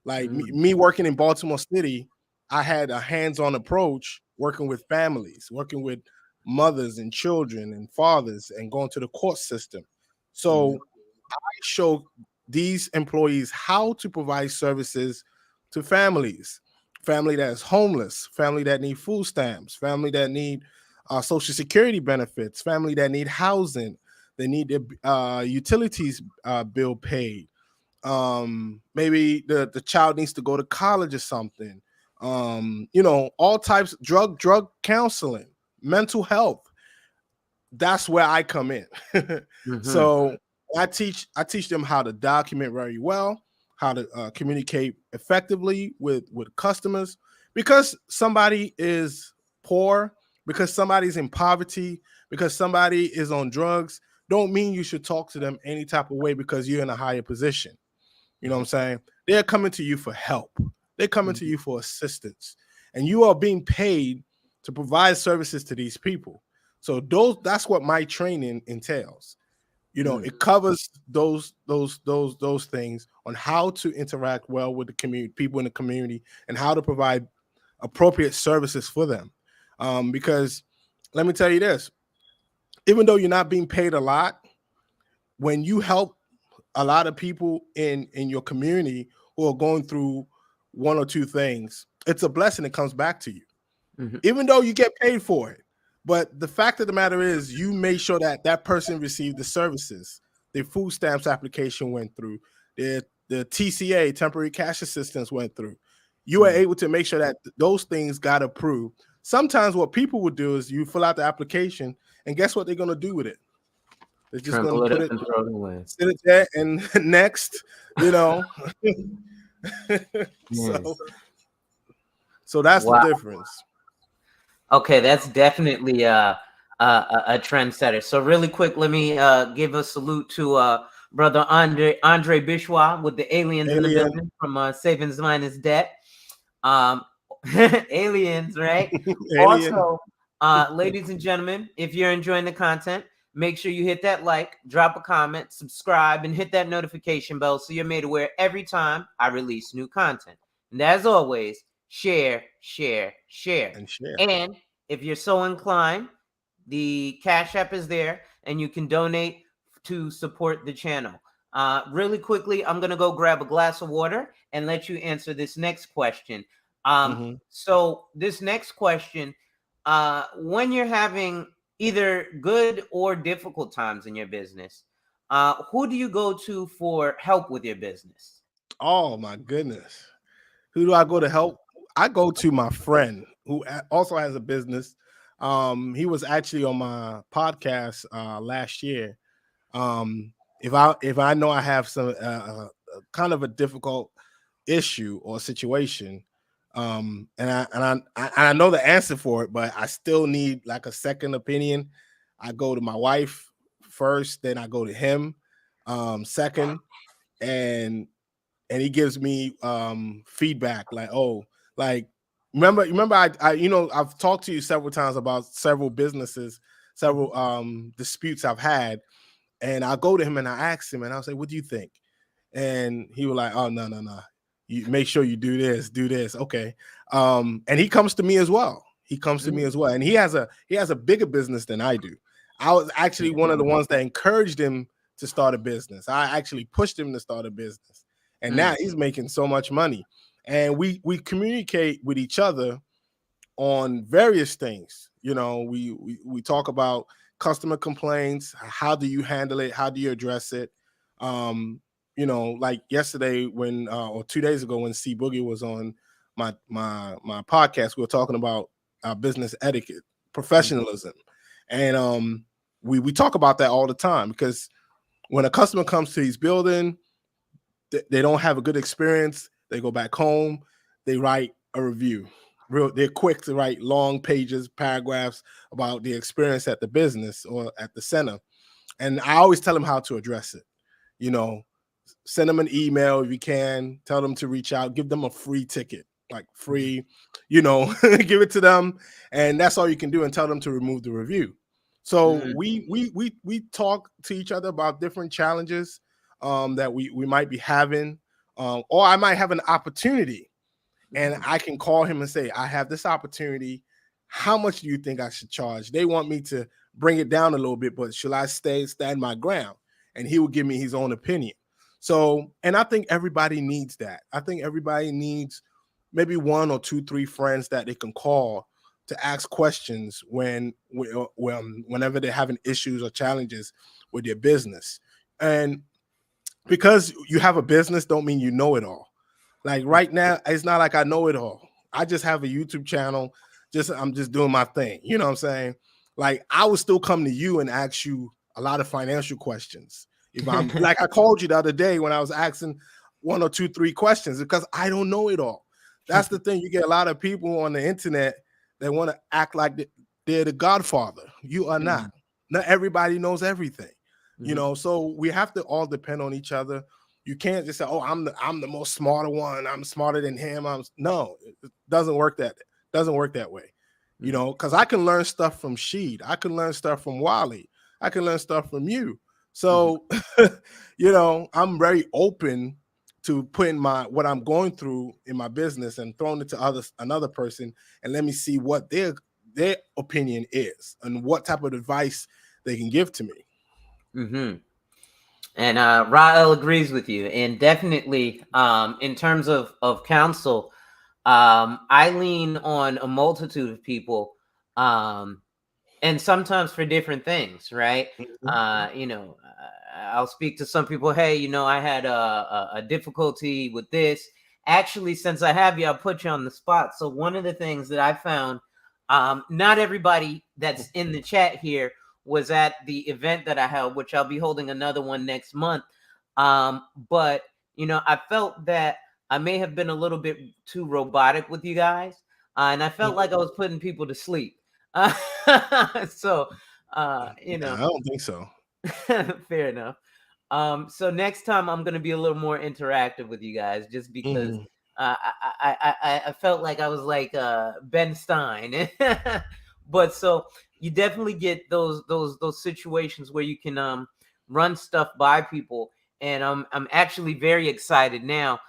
[SPEAKER 2] Like
[SPEAKER 1] Mhm.
[SPEAKER 2] me working in Baltimore City, I had a hands-on approach working with families, working with mothers and children and fathers, and going to the court system.
[SPEAKER 1] Mhm.
[SPEAKER 2] So I show these employees how to provide services to families, family that is homeless, family that need food stamps, family that need social security benefits, family that need housing, they need their utilities bill paid. Maybe the child needs to go to college or something. All types, drug counseling, mental health. That's where I come in.
[SPEAKER 1] Mhm.
[SPEAKER 2] So I teach them how to document very well, how to communicate effectively with customers. Because somebody is poor, because somebody's in poverty, because somebody is on drugs, don't mean you should talk to them any type of way because you're in a higher position. You know what I'm saying? They're coming to you for help. They're coming to
[SPEAKER 1] Mhm.
[SPEAKER 2] you for assistance. And you are being paid to provide services to these people. So that's what my training entails.
[SPEAKER 1] Mhm.
[SPEAKER 2] It covers those things on how to interact well with the community, people in the community, and how to provide appropriate services for them. Because let me tell you this, even though you're not being paid a lot, when you help a lot of people in your community who are going through one or two things, it's a blessing that comes back to you,
[SPEAKER 1] Mhm.
[SPEAKER 2] even though you get paid for it. But the fact of the matter is, you made sure that that person received the services. Their food stamps application went through. The TCA, temporary cash assistance, went through. You were
[SPEAKER 1] Mhm.
[SPEAKER 2] able to make sure that those things got approved. Sometimes what people would do is you fill out the application, and guess what they're going to do with it? They're just going to
[SPEAKER 1] Trample it
[SPEAKER 2] put
[SPEAKER 1] up
[SPEAKER 2] it,
[SPEAKER 1] and throw it away.
[SPEAKER 2] sit it there, and next, you know.
[SPEAKER 1] Mm.
[SPEAKER 2] so so that's the
[SPEAKER 1] Wow.
[SPEAKER 2] difference.
[SPEAKER 1] Okay, that's definitely a trendsetter. So really quick, let me give a salute to brother Andre Bishwa with the aliens in the
[SPEAKER 2] Alien,
[SPEAKER 1] building from Savings Minus Debt. Um, aliens, right?
[SPEAKER 2] alien.
[SPEAKER 1] Also, ladies and gentlemen, if you're enjoying the content, make sure you hit that like, drop a comment, subscribe, and hit that notification bell so you're made aware every time I release new content. And as always, share, share, share.
[SPEAKER 2] And share.
[SPEAKER 1] And if you're so inclined, the Cash App is there and you can donate to support the channel. Really quickly, I'm going to go grab a glass of water and let you answer this next question.
[SPEAKER 2] Mhm.
[SPEAKER 1] So this next question, when you're having either good or difficult times in your business, who do you go to for help with your business?
[SPEAKER 2] Oh my goodness. Who do I go to help? I go to my friend who also has a business. He was actually on my podcast last year. If I know I have some kind of a difficult issue or situation, and I know the answer for it, but I still need like a second opinion. I go to my wife first, then I go to him second, and he gives me feedback like, oh, like remember I've talked to you several times about several businesses, several disputes I've had, and I go to him and I ask him and I'll say, what do you think? And he was like, oh, no, you make sure you do this, okay. And he comes to me as well. And he has a bigger business than I do. I was actually one of the ones that encouraged him to start a business. I actually pushed him to start a business, and now
[SPEAKER 1] Mm.
[SPEAKER 2] he's making so much money. And we communicate with each other on various things. We talk about customer complaints. How do you handle it? How do you address it? Like yesterday when or 2 days ago when C Boogie was on my podcast, we were talking about business etiquette,
[SPEAKER 1] Mm.
[SPEAKER 2] professionalism, and we talk about that all the time because when a customer comes to his building, they don't have a good experience. They go back home, they write a review. They're quick to write long pages, paragraphs about the experience at the business or at the center. And I always tell them how to address it. You know, send them an email if you can, tell them to reach out, give them a free ticket. like free, give it to them, and that's all you can do, and tell them to remove the review. So we talk to each other about different challenges that we might be having, or I might have an opportunity, and I can call him and say, I have this opportunity. How much do you think I should charge? They want me to bring it down a little bit, but should I stand my ground? And he will give me his own opinion. So, and I think everybody needs that. I think everybody needs maybe 1 or 2, 3 friends that they can call to ask questions whenever they're having issues or challenges with their business. And because you have a business don't mean you know it all. Like right now, it's not like I know it all. I just have a YouTube channel. I'm just doing my thing. You know what I'm saying? Like I would still come to you and ask you a lot of financial questions. If I'm like I called you the other day when I was asking 1 or 2, 3 questions because I don't know it all. That's the thing. You get a lot of people on the internet that want to act like they're the Godfather. You are not. Not everybody knows everything. So we have to all depend on each other. You can't just say, "Oh, I'm the most smarter one. I'm smarter than him." No, it doesn't work that way. Because I can learn stuff from Sheed. I can learn stuff from Wally. I can learn stuff from you. So, I'm very open to putting what I'm going through in my business and throwing it to another person, and let me see what their opinion is and what type of advice they can give to me.
[SPEAKER 1] And Rael agrees with you, and definitely in terms of counsel, I lean on a multitude of people, and sometimes for different things, right? I'll speak to some people. Hey, I had a difficulty with this. Actually, since I have you, I'll put you on the spot. So one of the things that I found, not everybody that's in the chat here was at the event that I held, which I'll be holding another one next month. But I felt that I may have been a little bit too robotic with you guys, and I felt like I was putting people to sleep. So,
[SPEAKER 2] I don't think so.
[SPEAKER 1] Fair enough. So next time I'm going to be a little more interactive with you guys, just because I felt like I was like Ben Stein. But so you definitely get those situations where you can run stuff by people, and I'm actually very excited now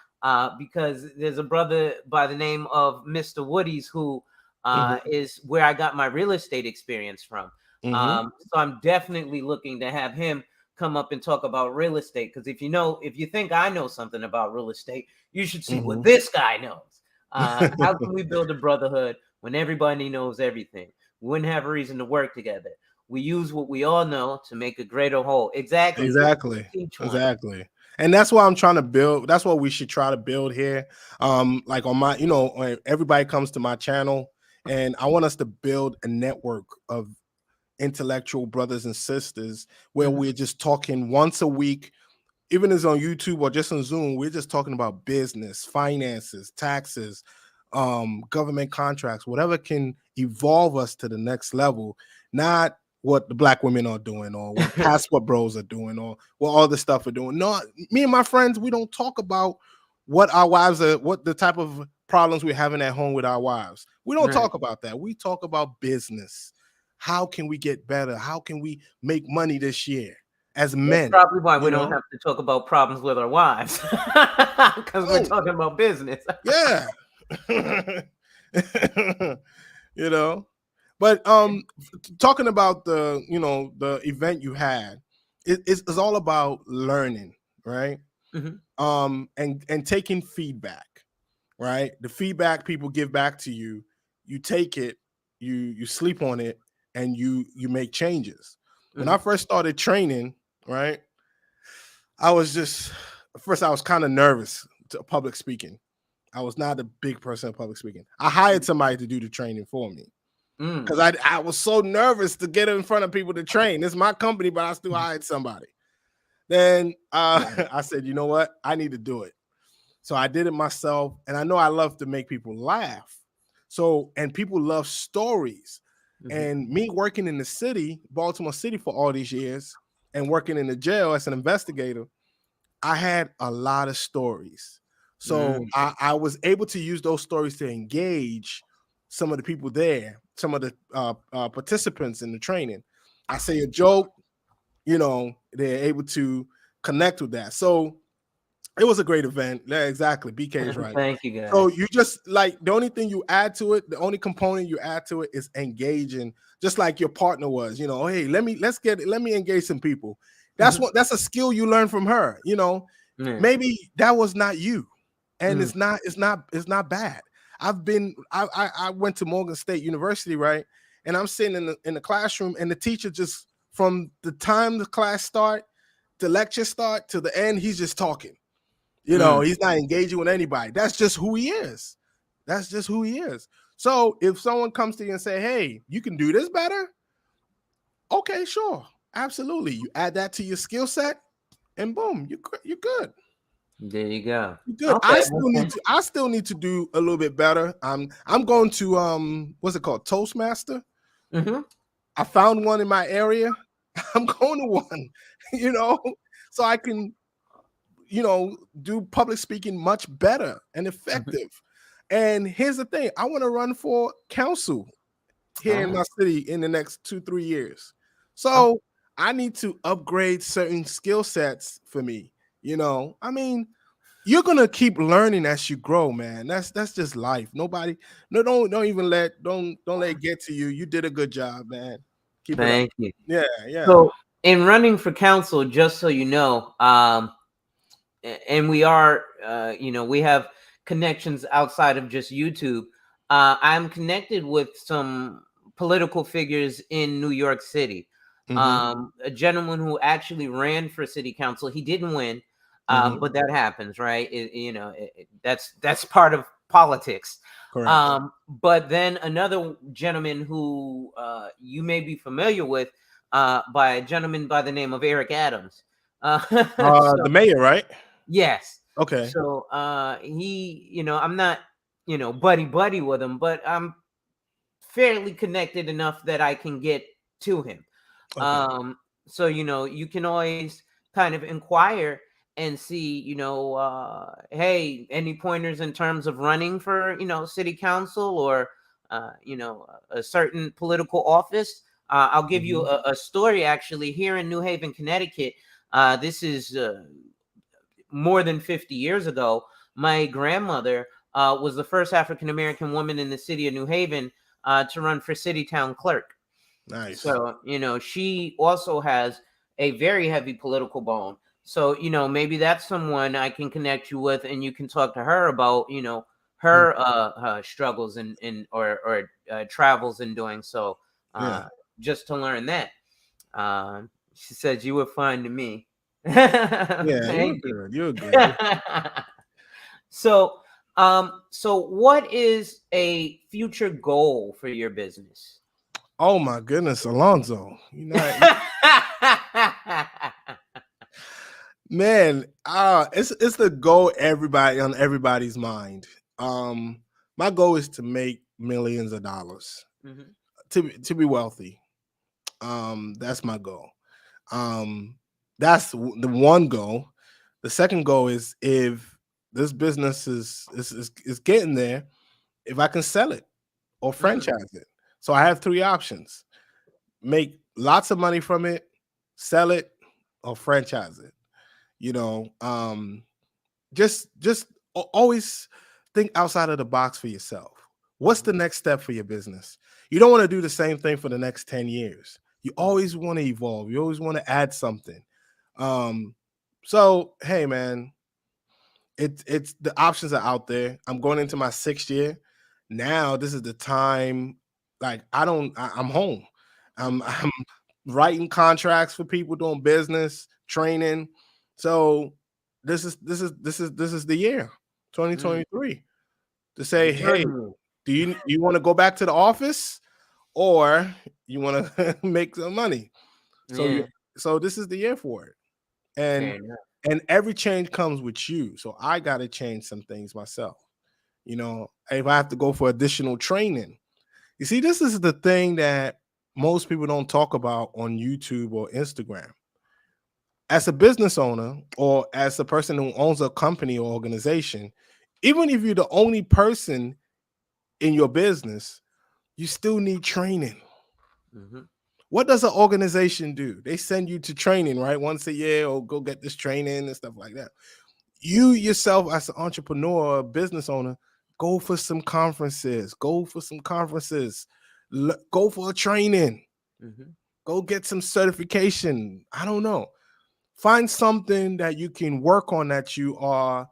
[SPEAKER 1] because there's a brother by the name of Mr. Woody's who is where I got my real estate experience from. So I'm definitely looking to have him come up and talk about real estate, because if you think I know something about real estate, you should see what this guy knows. How can we build a brotherhood when everybody knows everything? We wouldn't have a reason to work together. We use what we all know to make a greater whole. Exactly.
[SPEAKER 2] And that's what I'm trying to build. That's what we should try to build here. Like on my, everybody comes to my channel, and I want us to build a network of intellectual brothers and sisters where we're just talking once a week, even if it's on YouTube or just on Zoom. We're just talking about business, finances, taxes, government contracts, whatever can evolve us to the next level, not what the black women are doing or what passport bros are doing or what all the stuff are doing. No, me and my friends, we don't talk about what our wives are, what the type of problems we're having at home with our wives. We don't talk about that. We talk about business. How can we get better? How can we make money this year as men?
[SPEAKER 1] That's probably why we don't have to talk about problems with our wives, because we're talking about business.
[SPEAKER 2] Yeah. But talking about the event you had, it's all about learning, right? And taking feedback, right? The feedback people give back to you, you take it, you sleep on it, and you make changes. When I first started training, right, I was kind of nervous to public speaking. I was not a big person in public speaking. I hired somebody to do the training for me because I was so nervous to get in front of people to train. This is my company, but I still hired somebody. Then I said, you know what? I need to do it. So I did it myself, and I know I love to make people laugh. So, and people love stories. And me working in the city, Baltimore City, for all these years, and working in the jail as an investigator, I had a lot of stories. So I was able to use those stories to engage some of the people there, some of the participants in the training. I say a joke, they're able to connect with that. So it was a great event. Yeah, exactly. BK is right.
[SPEAKER 1] Thank you, guys.
[SPEAKER 2] So you just like the only thing you add to it, the only component you add to it is engaging, just like your partner was. Hey, let me engage some people. That's a skill you learn from her. Maybe that was not you, and it's not bad. I went to Morgan State University, right? And I'm sitting in the classroom, and the teacher just from the time the class start, the lecture start to the end, he's just talking. He's not engaging with anybody. That's just who he is. That's just who he is. So if someone comes to you and say, hey, you can do this better. Okay, sure. Absolutely. You add that to your skill set and boom, you're good.
[SPEAKER 1] There you go.
[SPEAKER 2] You're good.
[SPEAKER 1] Okay,
[SPEAKER 2] I still need to do a little bit better. I'm going to what's it called? Toastmaster. I found one in my area. I'm going to one, so I can do public speaking much better and effective. And here's the thing, I want to run for council here in my city in the next 2-3 years. So I need to upgrade certain skill sets for me. I mean, you're gonna keep learning as you grow, man. That's just life. Don't let it get to you. You did a good job, man. Keep
[SPEAKER 1] Thank
[SPEAKER 2] it up.
[SPEAKER 1] you.
[SPEAKER 2] Yeah.
[SPEAKER 1] So in running for council, just so you know, and we are, we have connections outside of just YouTube. I'm connected with some political figures in New York City. A gentleman who actually ran for city council. He didn't win, but that happens, right? That's part of politics.
[SPEAKER 2] Correct.
[SPEAKER 1] But then another gentleman who you may be familiar with, by a gentleman by the name of Eric Adams.
[SPEAKER 2] The mayor, right?
[SPEAKER 1] Yes.
[SPEAKER 2] Okay.
[SPEAKER 1] So he, I'm not, buddy with him, but I'm fairly connected enough that I can get to him.
[SPEAKER 2] Okay.
[SPEAKER 1] So you can always kind of inquire and see, hey, any pointers in terms of running for, city council or a certain political office. I'll give you a story actually here in New Haven, Connecticut. This is more than 50 years ago. My grandmother was the first African American woman in the city of New Haven to run for city town clerk.
[SPEAKER 2] Nice.
[SPEAKER 1] So, she also has a very heavy political bone. So, maybe that's someone I can connect you with, and you can talk to her about, her struggles or travels in doing so. Just to learn that. She said you were fine to me. Thank you.
[SPEAKER 2] You're good.
[SPEAKER 1] So what is a future goal for your business?
[SPEAKER 2] Oh my goodness, Alonzo. Man, it's the goal on everybody's mind. My goal is to make millions of dollars. To be wealthy. That's my goal. That's the one goal. The second goal is if this business is getting there, if I can sell it or franchise it. So I have 3 options: make lots of money from it, sell it, or franchise it. Just always think outside of the box for yourself. What's the next step for your business? You don't want to do the same thing for the next 10 years. You always want to evolve. You always want to add something. So hey, man, it's the options are out there. I'm going into my 6th year now. This is the time. Like I'm home. I'm writing contracts for people, doing business training. So this is the year 2023 to say, hey, do you want to go back to the office or you want to make some money? So this is the year for it. And every change comes with you. So I got to change some things myself. If I have to go for additional training. You see, this is the thing that most people don't talk about on YouTube or Instagram. As a business owner or as a person who owns a company or organization, Even if you're the only person in your business, you still need training.
[SPEAKER 1] Mm-hmm.
[SPEAKER 2] What does an organization do? They send you to training, right? Once a year, or go get this training and stuff like that. You yourself, as an entrepreneur, business owner, go for some conferences. Go for some conferences. Go for a training.
[SPEAKER 1] Mm-hmm.
[SPEAKER 2] Go get some certification. I don't know. Find something that you can work on that you are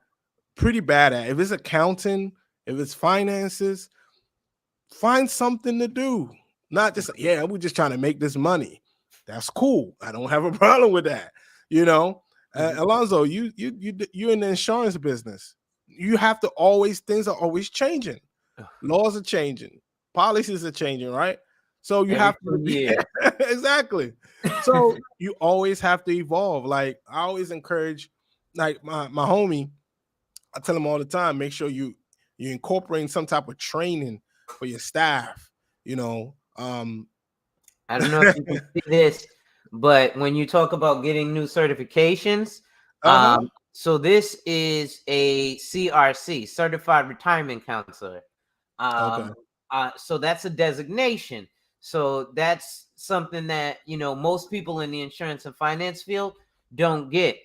[SPEAKER 2] pretty bad at. If it's accounting, if it's finances, find something to do. Not just, yeah, we're just trying to make this money. That's cool. I don't have a problem with that. You know,
[SPEAKER 1] Mm-hmm.
[SPEAKER 2] Alonzo, you're in the insurance business. You have to always, things are always changing. Laws are changing, policies are changing, right? So you
[SPEAKER 1] Every
[SPEAKER 2] have to
[SPEAKER 1] 2 years.
[SPEAKER 2] exactly. So you always have to evolve. Like I always encourage, like my homie, I tell him all the time, make sure you incorporating some type of training for your staff. You know,
[SPEAKER 1] I don't know if you can see this, but when you talk about getting new certifications,
[SPEAKER 2] uh-huh.
[SPEAKER 1] so this is a CRC, Certified Retirement Counselor.
[SPEAKER 2] Okay.
[SPEAKER 1] So that's a designation. So that's something that most people in the insurance and finance field don't get.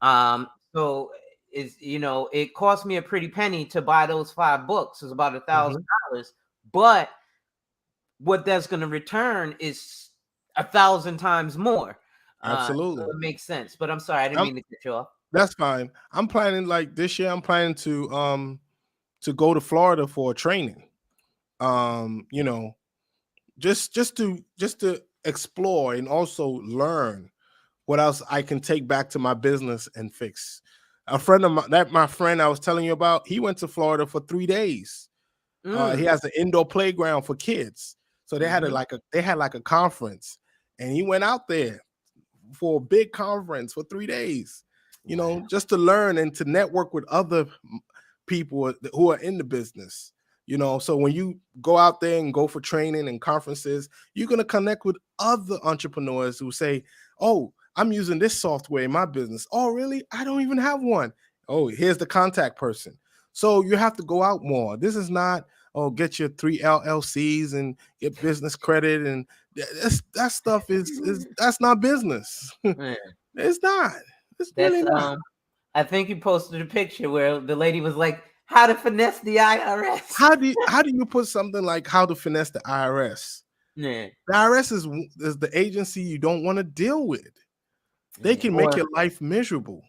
[SPEAKER 1] So is it cost me a pretty penny to buy those 5 books. It's about $1,000, but what that's going to return is 1,000 times more. So
[SPEAKER 2] Absolutely.
[SPEAKER 1] it makes sense. But I'm sorry, I didn't
[SPEAKER 2] I'm,
[SPEAKER 1] mean to cut you off.
[SPEAKER 2] that's fine. I'm planning like this year. I'm planning to go to Florida for a training. You know, just to explore and also learn what else I can take back to my business and fix. A friend of my friend I was telling you about, he went to Florida for 3 days. He
[SPEAKER 1] Mm.
[SPEAKER 2] has an indoor playground for kids, so they had
[SPEAKER 1] Mm-hmm.
[SPEAKER 2] like a conference, and he went out there for a big conference for 3 days. You
[SPEAKER 1] Wow.
[SPEAKER 2] know, just to learn and to network with other people who are in the business. You know, so when you go out there and go for training and conferences, you're going to connect with other entrepreneurs who say, oh, I'm using this software in my business. Oh, really? I don't even have one. Oh, here's the contact person. So you have to go out more. This is not, oh, get your 3 LLCs and get business credit. And that stuff is that's not business.
[SPEAKER 1] Man,
[SPEAKER 2] It's not. It's
[SPEAKER 1] that's
[SPEAKER 2] really not.
[SPEAKER 1] I think you posted a picture where the lady was like, "How to finesse the IRS."
[SPEAKER 2] How do you put something like how to finesse the IRS?
[SPEAKER 1] Yeah,
[SPEAKER 2] The IRS is the agency you don't want to deal with. They
[SPEAKER 1] yeah.
[SPEAKER 2] can make
[SPEAKER 1] Or
[SPEAKER 2] your life miserable.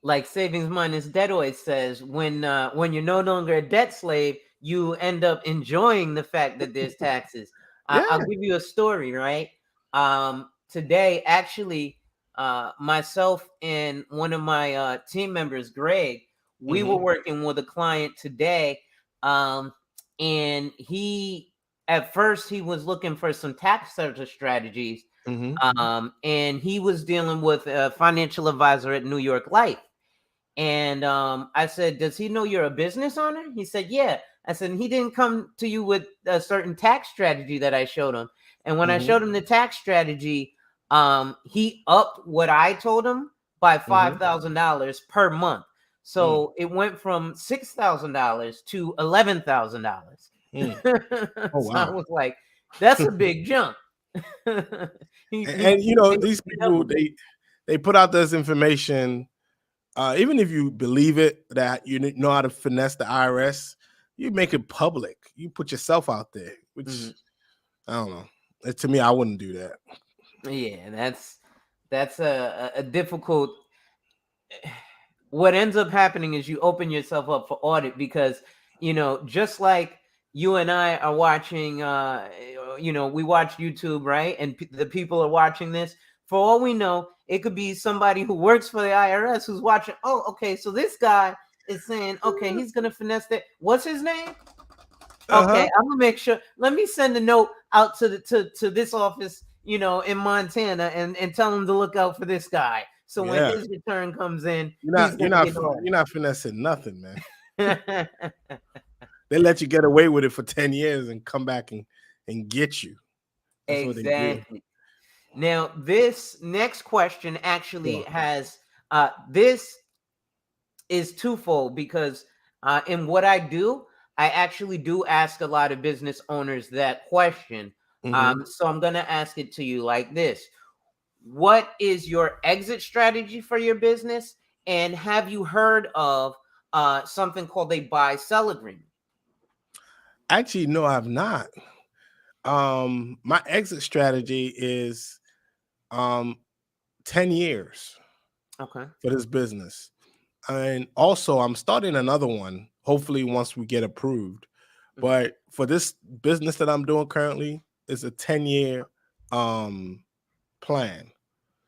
[SPEAKER 1] like Savings Minus Debt always says, when you're no longer a debt slave, you end up enjoying the fact that there's taxes. I'll
[SPEAKER 2] Yeah.
[SPEAKER 1] give you a story, right? Today, actually, myself and one of my team members, Greg, we were
[SPEAKER 2] Hmm.
[SPEAKER 1] working with a client today, and he at first he was looking for some tax strategies,
[SPEAKER 2] Hmm.
[SPEAKER 1] and he was dealing with a financial advisor at New York Life. And I said, "Does he know you're a business owner?" He said, "Yeah." I said, "He didn't come to you with a certain tax strategy that I showed him." And when I
[SPEAKER 2] Hmm.
[SPEAKER 1] showed him the tax strategy, he upped what I told him by
[SPEAKER 2] Hmm.
[SPEAKER 1] $5,000 per month.
[SPEAKER 2] Mm.
[SPEAKER 1] So it went from $6,000 to $11,000.
[SPEAKER 2] Mm. Oh
[SPEAKER 1] So I
[SPEAKER 2] wow.
[SPEAKER 1] was like, "That's a big jump."
[SPEAKER 2] And you
[SPEAKER 1] He
[SPEAKER 2] know, these
[SPEAKER 1] basically
[SPEAKER 2] people
[SPEAKER 1] doubled it.
[SPEAKER 2] they put out this information. Even if you believe it that you know how to finesse the IRS, you make it public. You put yourself out there, which
[SPEAKER 1] Mhm.
[SPEAKER 2] I don't know. To me, I wouldn't do that.
[SPEAKER 1] Yeah, that's a difficult. What ends up happening is you open yourself up for audit because just like you and I are watching, we watch YouTube, right? And the people are watching this. For all we know, it could be somebody who works for the IRS who's watching. Oh, okay, so this guy is saying, okay, he's gonna finesse that. What's his name? Okay,
[SPEAKER 2] Uh-huh.
[SPEAKER 1] I'm gonna make sure. Let me send a note out to to this office, in Montana, and tell them to look out for this guy. So when
[SPEAKER 2] Yeah.
[SPEAKER 1] his return comes in,
[SPEAKER 2] You're
[SPEAKER 1] he's
[SPEAKER 2] not you're
[SPEAKER 1] gonna
[SPEAKER 2] not
[SPEAKER 1] get
[SPEAKER 2] you're not finessing nothing, man.
[SPEAKER 1] audited.
[SPEAKER 2] They let you get away with it for 10 years and come back and get you. That's what they do.
[SPEAKER 1] Exactly. Now, this next question actually
[SPEAKER 2] Yeah.
[SPEAKER 1] has this is twofold because And what I do, I actually do ask a lot of business owners that question.
[SPEAKER 2] Mm-hmm.
[SPEAKER 1] So I'm going to ask it to you like this. What is your exit strategy for your business? And have you heard of something called a buy-sell agreement?
[SPEAKER 2] Actually, no, I've not. My exit strategy is um 10 years
[SPEAKER 1] Okay.
[SPEAKER 2] for this business. And also I'm starting another one, hopefully once we get approved.
[SPEAKER 1] Hmm.
[SPEAKER 2] But for this business that I'm doing currently, it's a 10-year um plan.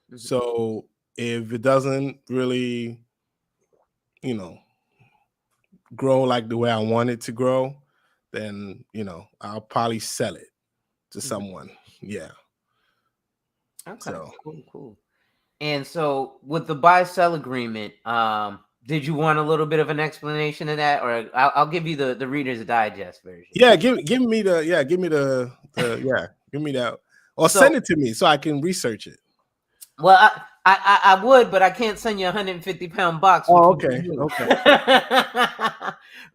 [SPEAKER 1] Hmm.
[SPEAKER 2] So if it doesn't really, you know, grow like the way I want it to grow, then I'll probably sell it to
[SPEAKER 1] Hmm.
[SPEAKER 2] someone. Yeah.
[SPEAKER 1] Okay.
[SPEAKER 2] So
[SPEAKER 1] Cool. Cool. And so with the buy-sell agreement, did you want a little bit of an explanation of that, or I'll give you the Reader's Digest version?
[SPEAKER 2] yeah, give me the give me that, or
[SPEAKER 1] So,
[SPEAKER 2] send it to me so I can research it.
[SPEAKER 1] well, I would, but I can't send you a 150-pound box, which
[SPEAKER 2] Oh,
[SPEAKER 1] would be
[SPEAKER 2] okay,
[SPEAKER 1] you.
[SPEAKER 2] okay.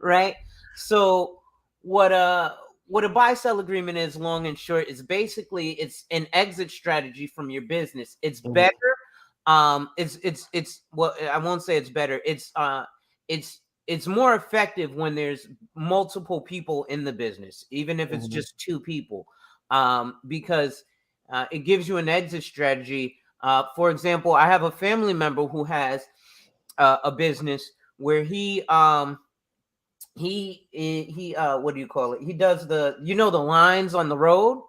[SPEAKER 1] Right? So what a buy sell agreement is, long and short, is basically it's an exit strategy from your business. It's
[SPEAKER 2] Mhm,
[SPEAKER 1] better. It's well, I won't say it's better. It's it's more effective when there's multiple people in the business, even if it's
[SPEAKER 2] mhm.
[SPEAKER 1] just two people. Because it gives you an exit strategy. For example, I have a family member who has a business where he what do you call it? He does the lines on the road.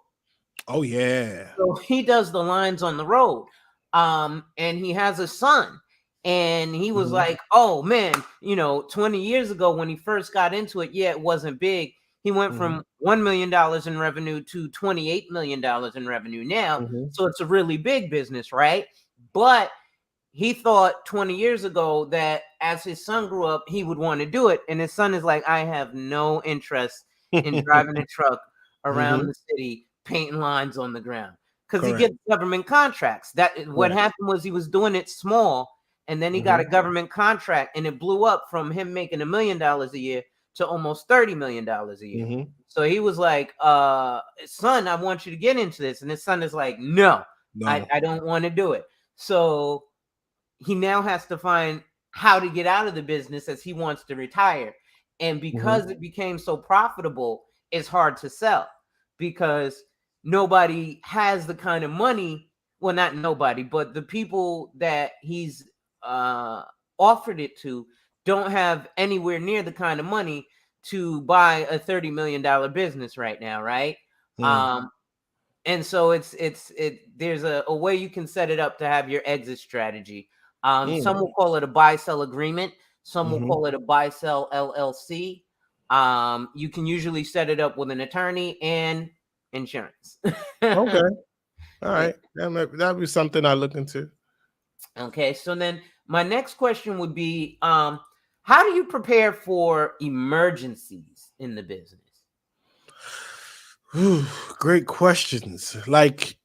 [SPEAKER 2] Oh yeah.
[SPEAKER 1] So he does the lines on the road. And he has a son. And he was
[SPEAKER 2] Mhm,
[SPEAKER 1] like, oh man, 20 years ago when he first got into it, yeah, it wasn't big. He went
[SPEAKER 2] mhm,
[SPEAKER 1] from $1 million in revenue to $28 million in revenue now.
[SPEAKER 2] mhm,
[SPEAKER 1] So it's a really big business, right? But he thought 20 years ago that as his son grew up, he would want to do it. And his son is like, I have no interest in driving a truck around
[SPEAKER 2] mhm.
[SPEAKER 1] the city, painting lines on the ground. Because he
[SPEAKER 2] Correct.
[SPEAKER 1] gets government contracts. That what
[SPEAKER 2] Correct.
[SPEAKER 1] happened was he was doing it small, and then he got a
[SPEAKER 2] Mhm,
[SPEAKER 1] government contract, and it blew up from him making $1 million a year to almost $30 million a year.
[SPEAKER 2] mhm.
[SPEAKER 1] So he was like, son, I want you to get into this. And his son is like, no,
[SPEAKER 2] No.
[SPEAKER 1] I don't want to do it. So he now has to find how to get out of the business as he wants to retire. And
[SPEAKER 2] Mhm,
[SPEAKER 1] because it became so profitable, it's hard to sell because nobody has the kind of money. Well, not nobody, but the people that he's uh, offered it to don't have anywhere near the kind of money to buy a $30 million business right now, right?
[SPEAKER 2] mm,
[SPEAKER 1] Um, and so there's a way you can set it up to have your exit strategy. Some
[SPEAKER 2] mm,
[SPEAKER 1] will call it a buy sell agreement, some will
[SPEAKER 2] mhm.
[SPEAKER 1] call it a buy sell LLC. You can usually set it up with an attorney and insurance.
[SPEAKER 2] Okay. All
[SPEAKER 1] Yeah.
[SPEAKER 2] right. That'd be something I look into.
[SPEAKER 1] Okay, so then my next question would be, how do you prepare for emergencies in the business?
[SPEAKER 2] Whew, great questions. Like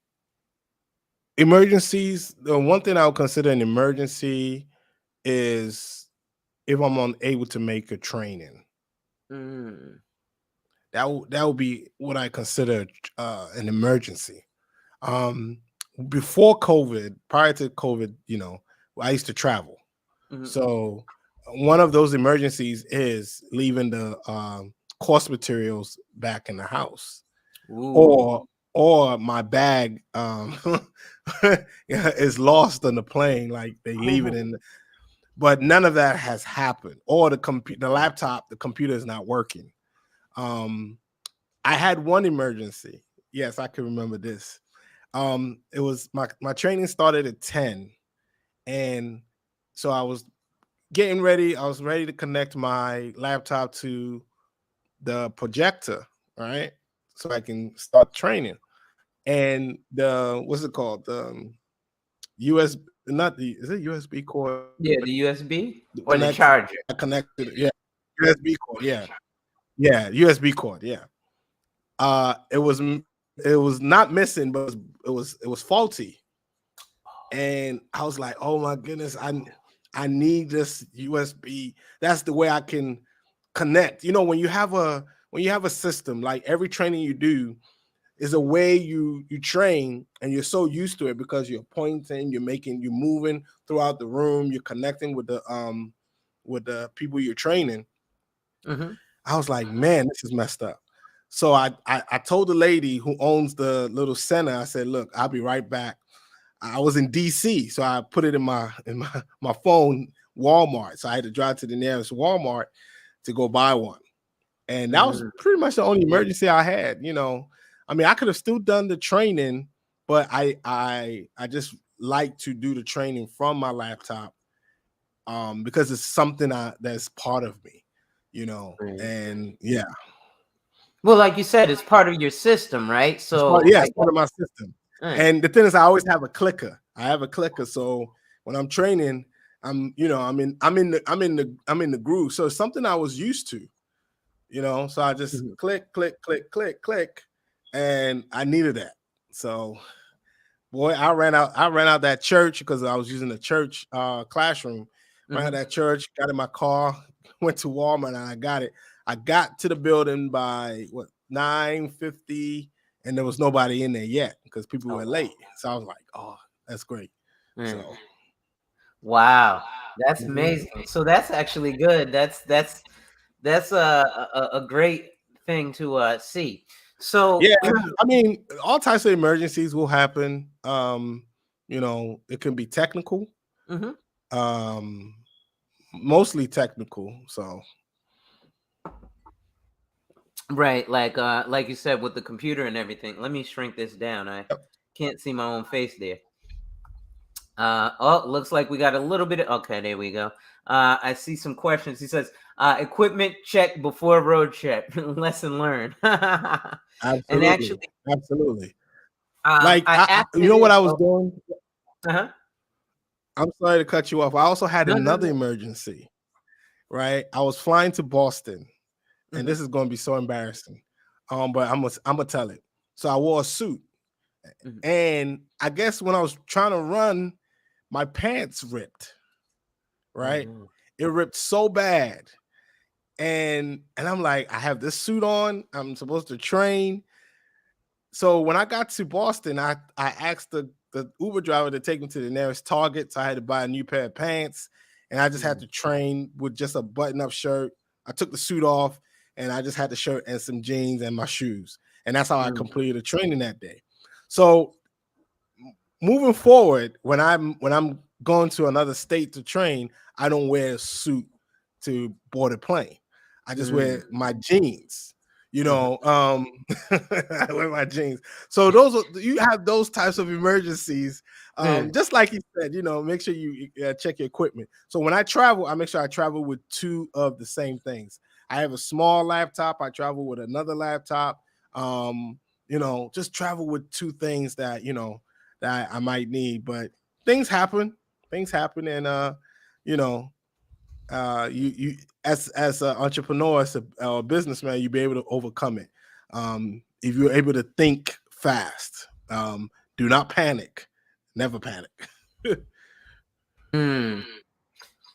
[SPEAKER 2] emergencies, the one thing I would consider an emergency is if I'm unable to make a training.
[SPEAKER 1] Mm,
[SPEAKER 2] That would be what I consider an emergency. Um, Before COVID, prior to COVID, I used to travel.
[SPEAKER 1] mhm.
[SPEAKER 2] So one of those emergencies is leaving the course materials back in the house,
[SPEAKER 1] Ooh.
[SPEAKER 2] or my bag is lost on the plane. Like they leave it in, but none of that has happened. Or the laptop, the computer is not working. Um, I had one emergency. Yes, I can remember this. It was my training started at 10, and so I was getting ready. I was ready to connect my laptop to the projector, right? So I can start training. And the what's it called? The US, not the is it USB cord
[SPEAKER 1] Yeah, the USB
[SPEAKER 2] that
[SPEAKER 1] or the
[SPEAKER 2] connects
[SPEAKER 1] charger.
[SPEAKER 2] that connected? Yeah, USB cord. Yeah, yeah, USB cord. Yeah. It was not missing, but it was faulty. And I was like, oh my goodness, I need this USB. That's the way I can connect. You know, when you have a system, like every training you do is a way you train, and you're so used to it because you're pointing, you're moving throughout the room, you're connecting with the people you're training.
[SPEAKER 1] Mm-hmm.
[SPEAKER 2] I was like, man, this is messed up. So I told the lady who owns the little center, I said, look, I'll be right back. I was in DC, so I put it in my phone, Walmart. So I had to drive to the nearest Walmart to go buy one. And that was pretty much the only emergency I had. You know, I mean, I could have still done the training, but I just like to do the training from my laptop, because it's something that's part of me, you know.
[SPEAKER 1] Right.
[SPEAKER 2] And yeah,
[SPEAKER 1] Well, like you said, it's part of your system, right? So
[SPEAKER 2] it's
[SPEAKER 1] I
[SPEAKER 2] part
[SPEAKER 1] guess,
[SPEAKER 2] of my system.
[SPEAKER 1] right.
[SPEAKER 2] And the thing is, I always have a clicker. I have a clicker, so when I'm training, I'm in the groove. So it's something I was used to, you know. So I just
[SPEAKER 1] Mhm.
[SPEAKER 2] click, click, click, click, click, and I needed that. So boy, I ran out that church because I was using the church classroom. Ran out
[SPEAKER 1] Mhm.
[SPEAKER 2] that church, got in my car, went to Walmart, and I got it. I got to the building by 9:50, and there was nobody in there yet because people
[SPEAKER 1] Oh,
[SPEAKER 2] were late. So I was like, oh, that's great.
[SPEAKER 1] man.
[SPEAKER 2] So
[SPEAKER 1] Wow, that's
[SPEAKER 2] mhm.
[SPEAKER 1] amazing. So that's actually good. That's a great thing to see. So
[SPEAKER 2] Yeah, I mean, all types of emergencies will happen. You know, it can be technical,
[SPEAKER 1] mhm.
[SPEAKER 2] um, mostly technical. So
[SPEAKER 1] Right, like you said with the computer and everything. Let me shrink this down. I can't see my own face there. Oh, looks like we got a little bit of, okay, there we go. I see some questions. He says, equipment check before road check. Lesson learned. And
[SPEAKER 2] absolutely,
[SPEAKER 1] actually,
[SPEAKER 2] absolutely. Like
[SPEAKER 1] I
[SPEAKER 2] you
[SPEAKER 1] after
[SPEAKER 2] know what
[SPEAKER 1] this,
[SPEAKER 2] I was
[SPEAKER 1] oh,
[SPEAKER 2] doing?
[SPEAKER 1] uh-huh.
[SPEAKER 2] I'm sorry to cut you off. I also had
[SPEAKER 1] No, no,
[SPEAKER 2] another
[SPEAKER 1] no.
[SPEAKER 2] emergency, right? I was flying to Boston, and
[SPEAKER 1] Hmm.
[SPEAKER 2] this is going to be so embarrassing. But I'm gonna tell it. So I wore a suit,
[SPEAKER 1] Hmm.
[SPEAKER 2] and I guess when I was trying to run, my pants ripped,
[SPEAKER 1] Oh
[SPEAKER 2] right?
[SPEAKER 1] no.
[SPEAKER 2] It ripped so bad. And I'm like, I have this suit on. I'm supposed to train. So when I got to Boston, I asked the Uber driver to take me to the nearest Target. So I had to buy a new pair of pants, and I just had
[SPEAKER 1] Mm,
[SPEAKER 2] to train with just a button-up shirt. I took the suit off, and I just had the shirt and some jeans and my shoes, and that's how I
[SPEAKER 1] mm,
[SPEAKER 2] completed the training that day. So moving forward, when I'm going to another state to train, I don't wear a suit to board a plane. I just
[SPEAKER 1] mm,
[SPEAKER 2] wear my jeans. You
[SPEAKER 1] uh-huh.
[SPEAKER 2] know, I wear my jeans. So you have those types of emergencies.
[SPEAKER 1] Mm,
[SPEAKER 2] Just like you said, you know, make sure you check your equipment. So when I travel, I make sure I travel with two of the same things. I have a small laptop. I travel with another laptop. You know, just travel with two things that that I might need. But things happen. Things happen, and you know, you as an entrepreneur, as a businessman, you be able to overcome it. If you're able to think fast, do not panic. Never panic.
[SPEAKER 1] mm.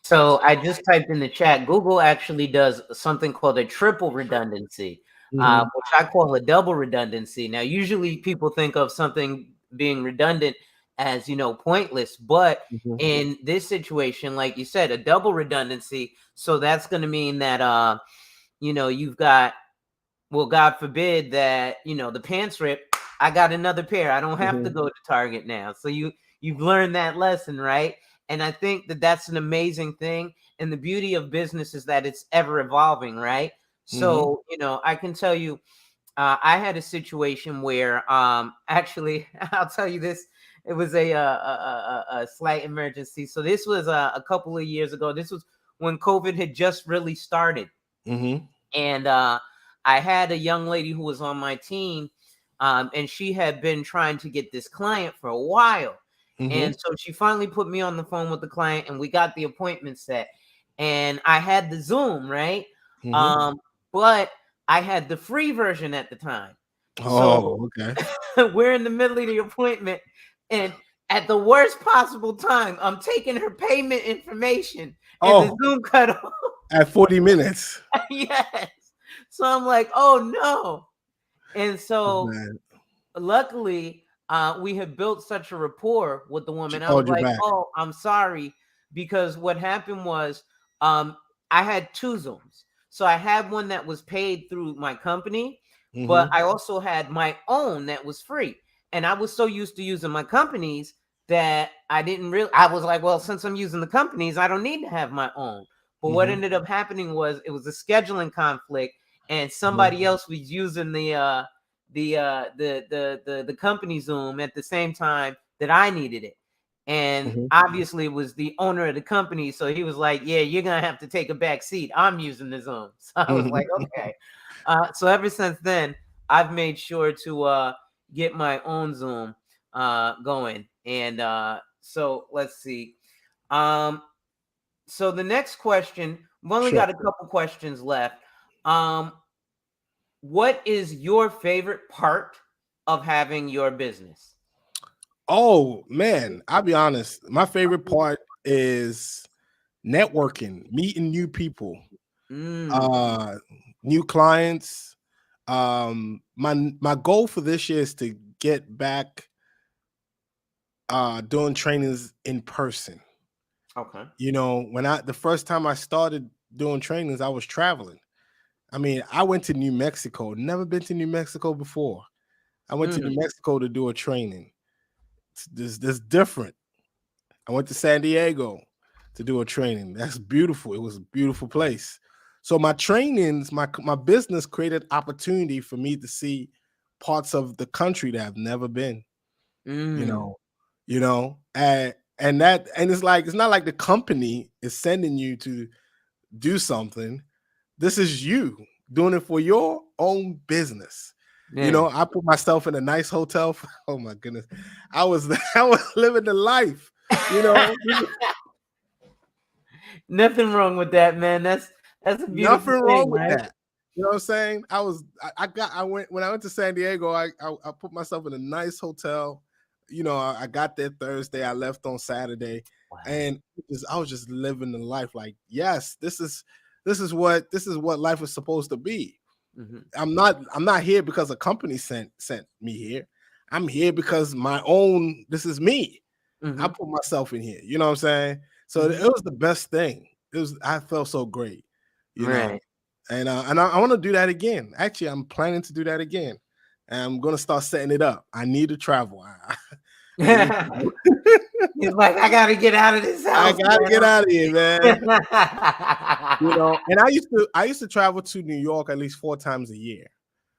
[SPEAKER 1] So I just typed in the chat. Google actually does something called a triple redundancy,
[SPEAKER 2] Mhm,
[SPEAKER 1] which I call a double redundancy. Now, usually people think of something being redundant as pointless, but
[SPEAKER 2] mhm,
[SPEAKER 1] in this situation, like you said, a double redundancy. So that's going to mean that you've got, well, God forbid that the pants rip. I got another pair. I don't have to
[SPEAKER 2] mhm,
[SPEAKER 1] go to Target now. So you've learned that lesson, right? And I think that that's an amazing thing. And the beauty of business is that it's ever evolving, right?
[SPEAKER 2] mhm,
[SPEAKER 1] So I can tell you, I had a situation where actually I'll tell you this. It was a slight emergency. So this was a couple of years ago. This was when COVID had just really started,
[SPEAKER 2] mhm,
[SPEAKER 1] and I had a young lady who was on my team, and she had been trying to get this client for a while. And
[SPEAKER 2] mhm,
[SPEAKER 1] so she finally put me on the phone with the client, and we got the appointment set. And I had the Zoom, right?
[SPEAKER 2] mhm.
[SPEAKER 1] Um, but I had the free version at the time. So
[SPEAKER 2] Oh, okay.
[SPEAKER 1] we're in the middle of the appointment, and at the worst possible time, I'm taking her payment information, and the
[SPEAKER 2] Oh,
[SPEAKER 1] Zoom cut off.
[SPEAKER 2] At 40 minutes.
[SPEAKER 1] Yes. So I'm like, oh no. And so
[SPEAKER 2] Man,
[SPEAKER 1] luckily, we had built such a rapport with the
[SPEAKER 2] she
[SPEAKER 1] woman. I was
[SPEAKER 2] called you
[SPEAKER 1] like,
[SPEAKER 2] back.
[SPEAKER 1] "Oh, I'm sorry," because what happened was, um, I had two Zooms. So I had one that was paid through my company, but
[SPEAKER 2] Mm-hmm.
[SPEAKER 1] I also had my own that was free. And I was so used to using my companies that I didn't really. I was like, "Well, since I'm using the companies, I don't need to have my own." But what
[SPEAKER 2] Mm-hmm.
[SPEAKER 1] ended up happening was it was a scheduling conflict, and
[SPEAKER 2] Mm-hmm.
[SPEAKER 1] somebody else was using the company Zoom at the same time that I needed it. And
[SPEAKER 2] Mm-hmm.
[SPEAKER 1] obviously it was the owner of the company. So he was like, yeah, you're gonna have to take a back seat. I'm using the Zoom. So I was like, okay. So ever since then, I've made sure to get my own Zoom going. And so let's see. Um, so the next question, we've only
[SPEAKER 2] Sure.
[SPEAKER 1] got a couple questions left. Um, what is your favorite part of having your business?
[SPEAKER 2] Oh man, I'll be honest. My favorite part is networking, meeting new people,
[SPEAKER 1] Mm,
[SPEAKER 2] uh, new clients. My goal for this year is to get back doing trainings in person.
[SPEAKER 1] okay.
[SPEAKER 2] You know, when I the first time I started doing trainings, I was traveling. I mean, I went to New Mexico, never been to New Mexico before. I went to New
[SPEAKER 1] Mm,
[SPEAKER 2] Mexico to do a training. This different. I went to San Diego to do a training. That's beautiful. It was a beautiful place. So my trainings, my business created opportunity for me to see parts of the country that I've never been. You
[SPEAKER 1] mm,
[SPEAKER 2] know, and it's like it's not like the company is sending you to do something. This is you doing it for your own business. You
[SPEAKER 1] yeah.
[SPEAKER 2] know, I put myself in a nice hotel. Oh my goodness, I was I was living the life. You know,
[SPEAKER 1] Nothing wrong with that, man. That's a beautiful
[SPEAKER 2] nothing wrong
[SPEAKER 1] thing,
[SPEAKER 2] with
[SPEAKER 1] right?
[SPEAKER 2] that. You know what I'm saying? I went when I went to San Diego. I put myself in a nice hotel. You know, I got there Thursday. I left on Saturday,
[SPEAKER 1] Wow.
[SPEAKER 2] and I was just living the life. Like, yes, this is what life is supposed to be.
[SPEAKER 1] Hmm.
[SPEAKER 2] I'm not here because a company sent me here. I'm here because my own. This is me. I
[SPEAKER 1] Hmm.
[SPEAKER 2] put myself in here. You know what I'm saying? So it
[SPEAKER 1] Hmm.
[SPEAKER 2] was the best thing. I felt so great, you know.
[SPEAKER 1] Right.
[SPEAKER 2] And I want to do that again. Actually, I'm planning to do that again. And I'm gonna start setting it up. I need to travel. I need
[SPEAKER 1] He's like, I gotta get out of this
[SPEAKER 2] I
[SPEAKER 1] house,
[SPEAKER 2] gotta get out of here, man.
[SPEAKER 1] man.
[SPEAKER 2] You know, and I used to travel to New York at least 4 times a year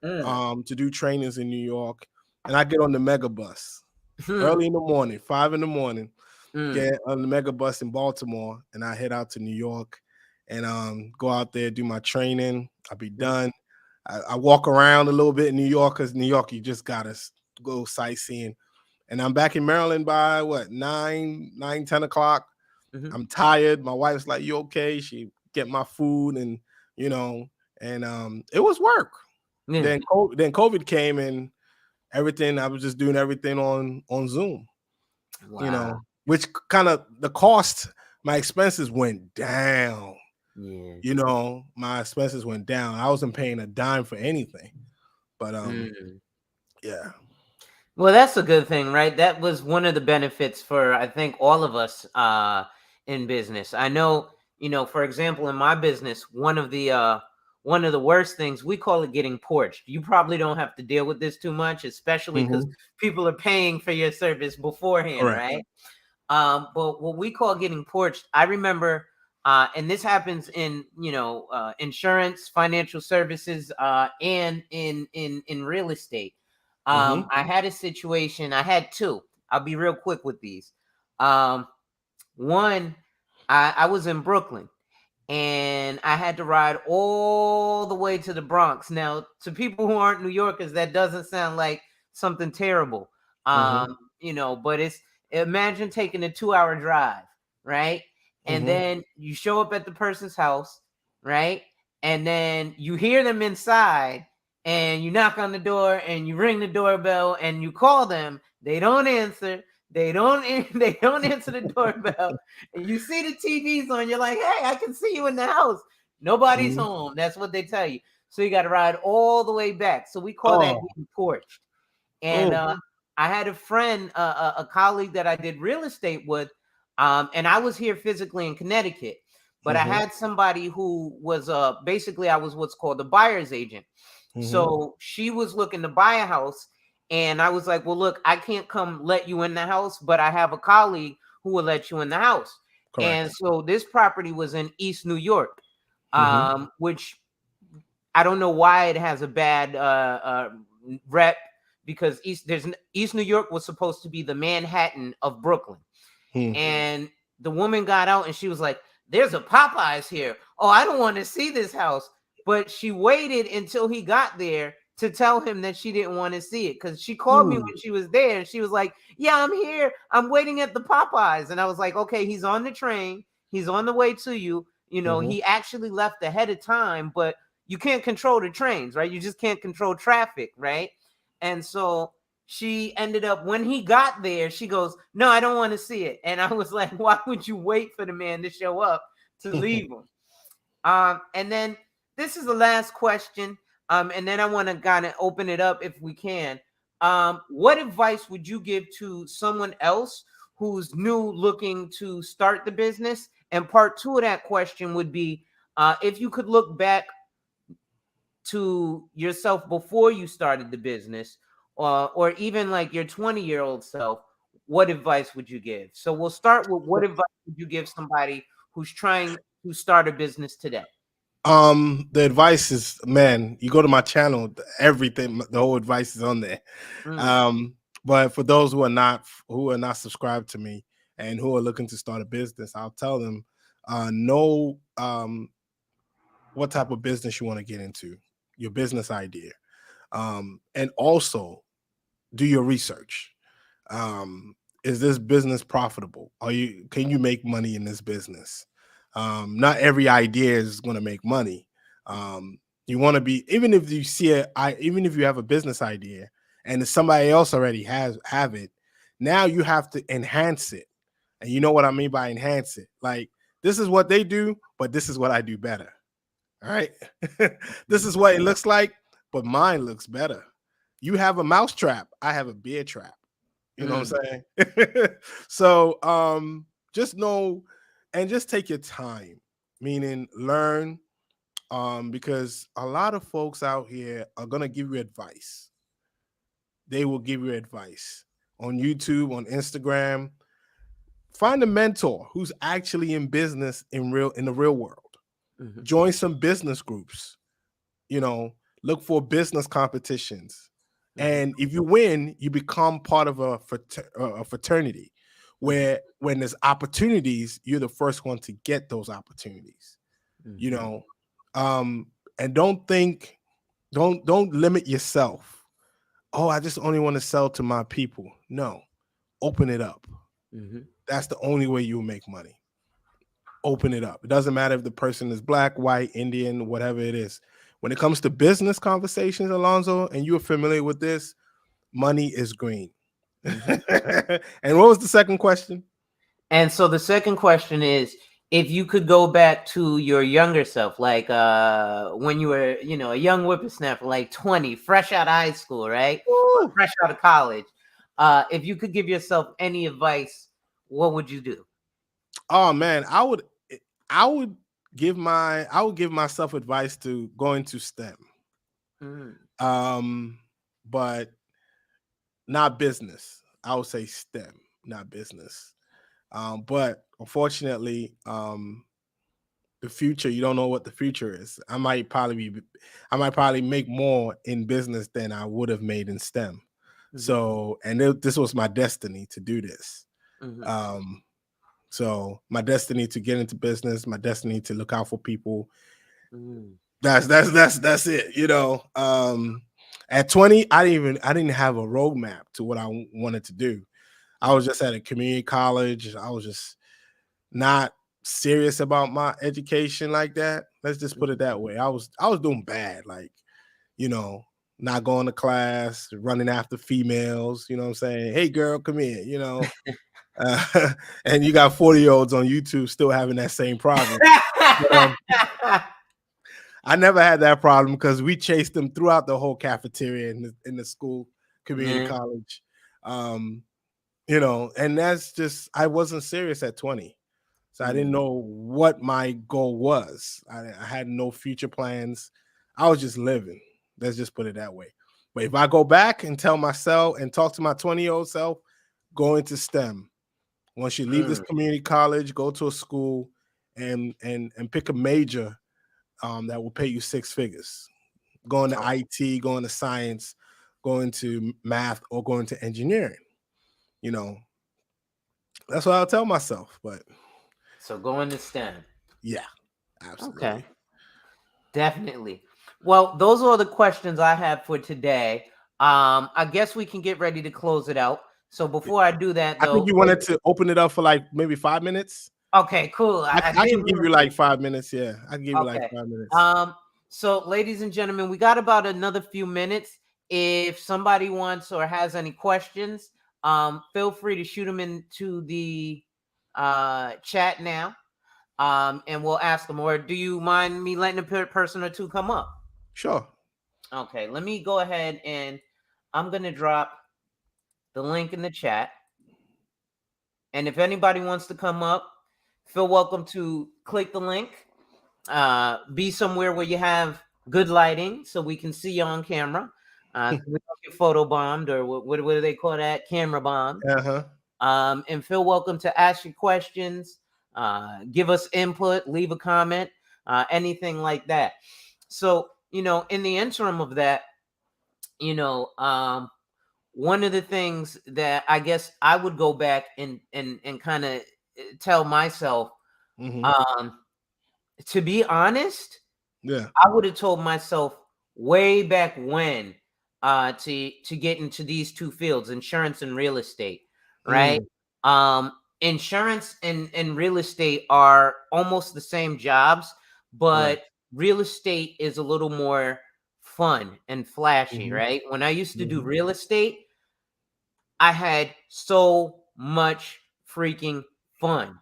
[SPEAKER 1] Mm,
[SPEAKER 2] to do trainings in New York. And I get on the mega bus
[SPEAKER 1] mm,
[SPEAKER 2] early in the morning, 5 in the morning,
[SPEAKER 1] mm,
[SPEAKER 2] get on the mega bus in Baltimore, and I head out to New York and go out there, do my training. I'll be
[SPEAKER 1] mm,
[SPEAKER 2] done. I walk around a little bit in New York because New York, you just gotta go sightseeing. And I'm back in Maryland by what 9, 10 o'clock.
[SPEAKER 1] mhm.
[SPEAKER 2] I'm tired. My wife's like, "You okay?" She get my food and you know, and it was work.
[SPEAKER 1] Yeah.
[SPEAKER 2] Then COVID came and everything. I was just doing everything on Zoom,
[SPEAKER 1] Wow.
[SPEAKER 2] which kind of the cost, my expenses went down.
[SPEAKER 1] Yeah.
[SPEAKER 2] My expenses went down. I wasn't paying a dime for anything. But
[SPEAKER 1] Mm.
[SPEAKER 2] yeah.
[SPEAKER 1] Well, that's a good thing, right? That was one of the benefits for I think all of us in business. I know, for example, in my business, one of the worst things, we call it getting porched. You probably don't have to deal with this too much, especially because
[SPEAKER 2] Mhm.
[SPEAKER 1] people are paying for your service beforehand,
[SPEAKER 2] Correct.
[SPEAKER 1] right? But what we call getting porched, I remember, and this happens in insurance, financial services, and in real estate.
[SPEAKER 2] Mhm.
[SPEAKER 1] I had a situation. I had two. I'll be real quick with these. Um, One, I was in Brooklyn and I had to ride all the way to the Bronx. Now, to people who aren't New Yorkers, that doesn't sound like something terrible.
[SPEAKER 2] Mhm.
[SPEAKER 1] But it's imagine taking a 2-hour drive, right? And
[SPEAKER 2] Mhm.
[SPEAKER 1] then you show up at the person's house, right? And then you hear them inside and you knock on the door and you ring the doorbell and you call them. They don't answer. They don't they don't answer the doorbell and you see the TVs on, you're like, hey, I can see you in the house. Nobody's
[SPEAKER 2] Mhm.
[SPEAKER 1] home. That's what they tell you. So you got to ride all the way back. So we call that
[SPEAKER 2] Oh,
[SPEAKER 1] getting torched. And
[SPEAKER 2] oh,
[SPEAKER 1] I had a friend, a colleague that I did real estate with, and I was here physically in Connecticut, but I
[SPEAKER 2] mhm,
[SPEAKER 1] had somebody who was basically I was what's called a buyer's agent.
[SPEAKER 2] mhm.
[SPEAKER 1] So she was looking to buy a house, and I was like, "Well, look, I can't come let you in the house, but I have a colleague who will let you in the house." And
[SPEAKER 2] Correct.
[SPEAKER 1] so this property was in East New York,
[SPEAKER 2] Mhm,
[SPEAKER 1] which I don't know why it has a bad rep because East New York was supposed to be the Manhattan of Brooklyn.
[SPEAKER 2] mhm,
[SPEAKER 1] And the woman got out and she was like, "There's a Popeyes here. Oh, I don't want to see this house." But she waited until he got there to tell him that she didn't want to see it because she called me
[SPEAKER 2] mm,
[SPEAKER 1] when she was there and she was like, "Yeah, I'm here. I'm waiting at the Popeyes." And I was like, "Okay, he's on the train. He's on the way to you. You know,
[SPEAKER 2] mhm.
[SPEAKER 1] he actually left ahead of time, but you can't control the trains, right? You just can't control traffic, right?" And so she ended up when he got there, she goes, "No, I don't want to see it." And I was like, "Why would you wait for the man to show up to leave him?" And then this is the last question. And then I want to kind of open it up if we can. What advice would you give to someone else who's new looking to start the business? And part two of that question would be if you could look back to yourself before you started the business, or even like your 20-year-old self, what advice would you give? So we'll start with what advice would you give somebody who's trying to start a business today?
[SPEAKER 2] The advice is, man, you go to my channel, everything, the whole advice is on there.
[SPEAKER 1] Mm,
[SPEAKER 2] Um, but for those who are not subscribed to me and who are looking to start a business, I'll tell them, know what type of business you want to get into, your business idea, and also do your research. um is this business profitable? Can you make money in this business? Not every idea is going to make money. You want to be, even if you see even if you have a business idea and somebody else already have it, now you have to enhance it. And you know what I mean by enhance it, like, this is what they do, but this is what I do better. All right. This
[SPEAKER 1] mhm,
[SPEAKER 2] is what it looks like, but mine looks better. You have a mouse trap, I have a beer trap. You know what
[SPEAKER 1] mm,
[SPEAKER 2] I'm saying? So just know and just take your time, meaning learn, because a lot of folks out here are gonna give you advice. They will give you advice on YouTube, on Instagram. Find a mentor who's actually in business in the real world.
[SPEAKER 1] mhm,
[SPEAKER 2] Join some business groups, you know, look for business competitions.
[SPEAKER 1] mhm,
[SPEAKER 2] And if you win, you become part of a fraternity
[SPEAKER 1] mhm,
[SPEAKER 2] where when there's opportunities, you're the first one to get those opportunities, you
[SPEAKER 1] mhm,
[SPEAKER 2] know. And don't limit yourself. Oh, I just only want to sell to my people. No, open it up.
[SPEAKER 1] mhm,
[SPEAKER 2] That's the only way you'll make money. Open it up. It doesn't matter if the person is black, white, Indian, whatever it is. When it comes to business conversations, Alonzo, and you're familiar with this, money is green.
[SPEAKER 1] mhm.
[SPEAKER 2] And what was the second question?
[SPEAKER 1] And so the second question is if you could go back to your younger self, like when you were, a young whippersnapper, like 20, fresh out of high school, right? Or
[SPEAKER 2] Woo!
[SPEAKER 1] fresh out of college. If you could give yourself any advice, what would you do?
[SPEAKER 2] Oh man, I would I would give myself advice to go into STEM.
[SPEAKER 1] Mm,
[SPEAKER 2] Um, but not business. I would say STEM, not business. But unfortunately, the future, you don't know what the future is. I might probably make more in business than I would have made in STEM.
[SPEAKER 1] mhm,
[SPEAKER 2] So, and this was my destiny to do this.
[SPEAKER 1] mhm,
[SPEAKER 2] Um, so my destiny to get into business, my destiny to look out for people.
[SPEAKER 1] mm,
[SPEAKER 2] That's it. You know, at 20, I didn't have a roadmap to what I wanted to do. I was
[SPEAKER 1] mhm,
[SPEAKER 2] just at a community college. I was just not serious about my education like that. Let's just put it that way. I was doing bad, like, you know, not going to class, running after females, you know what I'm saying? Hey girl, come here, you know. Uh, and you got 40-year-olds on YouTube still having that same problem. But,
[SPEAKER 1] mhm.
[SPEAKER 2] I never had that problem because we chased them throughout the whole cafeteria in the school, community
[SPEAKER 1] Mm,
[SPEAKER 2] college. You know, and that's just, I wasn't serious at 20. So I didn't
[SPEAKER 1] mm.
[SPEAKER 2] know what my goal was. I had no future plans. I was just living. Let's just put it that way. But if I go back and tell myself and talk to my 20-year-old self, go into STEM. Once you leave this
[SPEAKER 1] Mm.
[SPEAKER 2] community college, go to a school and pick a major that will pay you six figures. Going to
[SPEAKER 1] Oh,
[SPEAKER 2] IT, going to science, going to math, or going to engineering. You know, that's what I'll tell myself. But
[SPEAKER 1] so going to STEM.
[SPEAKER 2] yeah,
[SPEAKER 1] Okay,
[SPEAKER 2] absolutely.
[SPEAKER 1] definitely. Well, those are the questions I have for today. I guess we can get ready to close it out. So before I do that,
[SPEAKER 2] I think
[SPEAKER 1] though,
[SPEAKER 2] you wanted to open it up for like maybe 5 minutes.
[SPEAKER 1] okay, cool. I
[SPEAKER 2] I
[SPEAKER 1] did
[SPEAKER 2] can give
[SPEAKER 1] want
[SPEAKER 2] you like 5 minutes. Yeah, I can give you like
[SPEAKER 1] Okay.
[SPEAKER 2] 5 minutes.
[SPEAKER 1] Um, so ladies and gentlemen, we got about another few minutes. If somebody wants or has any questions, feel free to shoot them into the chat now. And we'll ask them. Or do you mind me letting a person or two come up?
[SPEAKER 2] Sure.
[SPEAKER 1] Okay, let me go ahead and I'm gonna drop the link in the chat. And if anybody wants to come up, feel welcome to click the link. Be somewhere where you have good lighting so we can see you on camera. So we don't get photo bombed or what do they call that? Camera bombed.
[SPEAKER 2] Uh-huh.
[SPEAKER 1] And feel welcome to ask your questions, give us input, leave a comment, anything like that. So, in the interim of that, you know, one of the things that I guess I would go back and kind of tell myself,
[SPEAKER 2] Hmm.
[SPEAKER 1] um, to be honest,
[SPEAKER 2] Yeah.
[SPEAKER 1] I would have told myself way back when to get into these two fields, insurance and real estate, right?
[SPEAKER 2] Mm,
[SPEAKER 1] Um Insurance and real estate are almost the same jobs,
[SPEAKER 2] right.
[SPEAKER 1] but real estate is a little more fun and flashy,
[SPEAKER 2] Hmm.
[SPEAKER 1] right? When I used to do
[SPEAKER 2] Hmm.
[SPEAKER 1] real estate, I had so much freaking fun.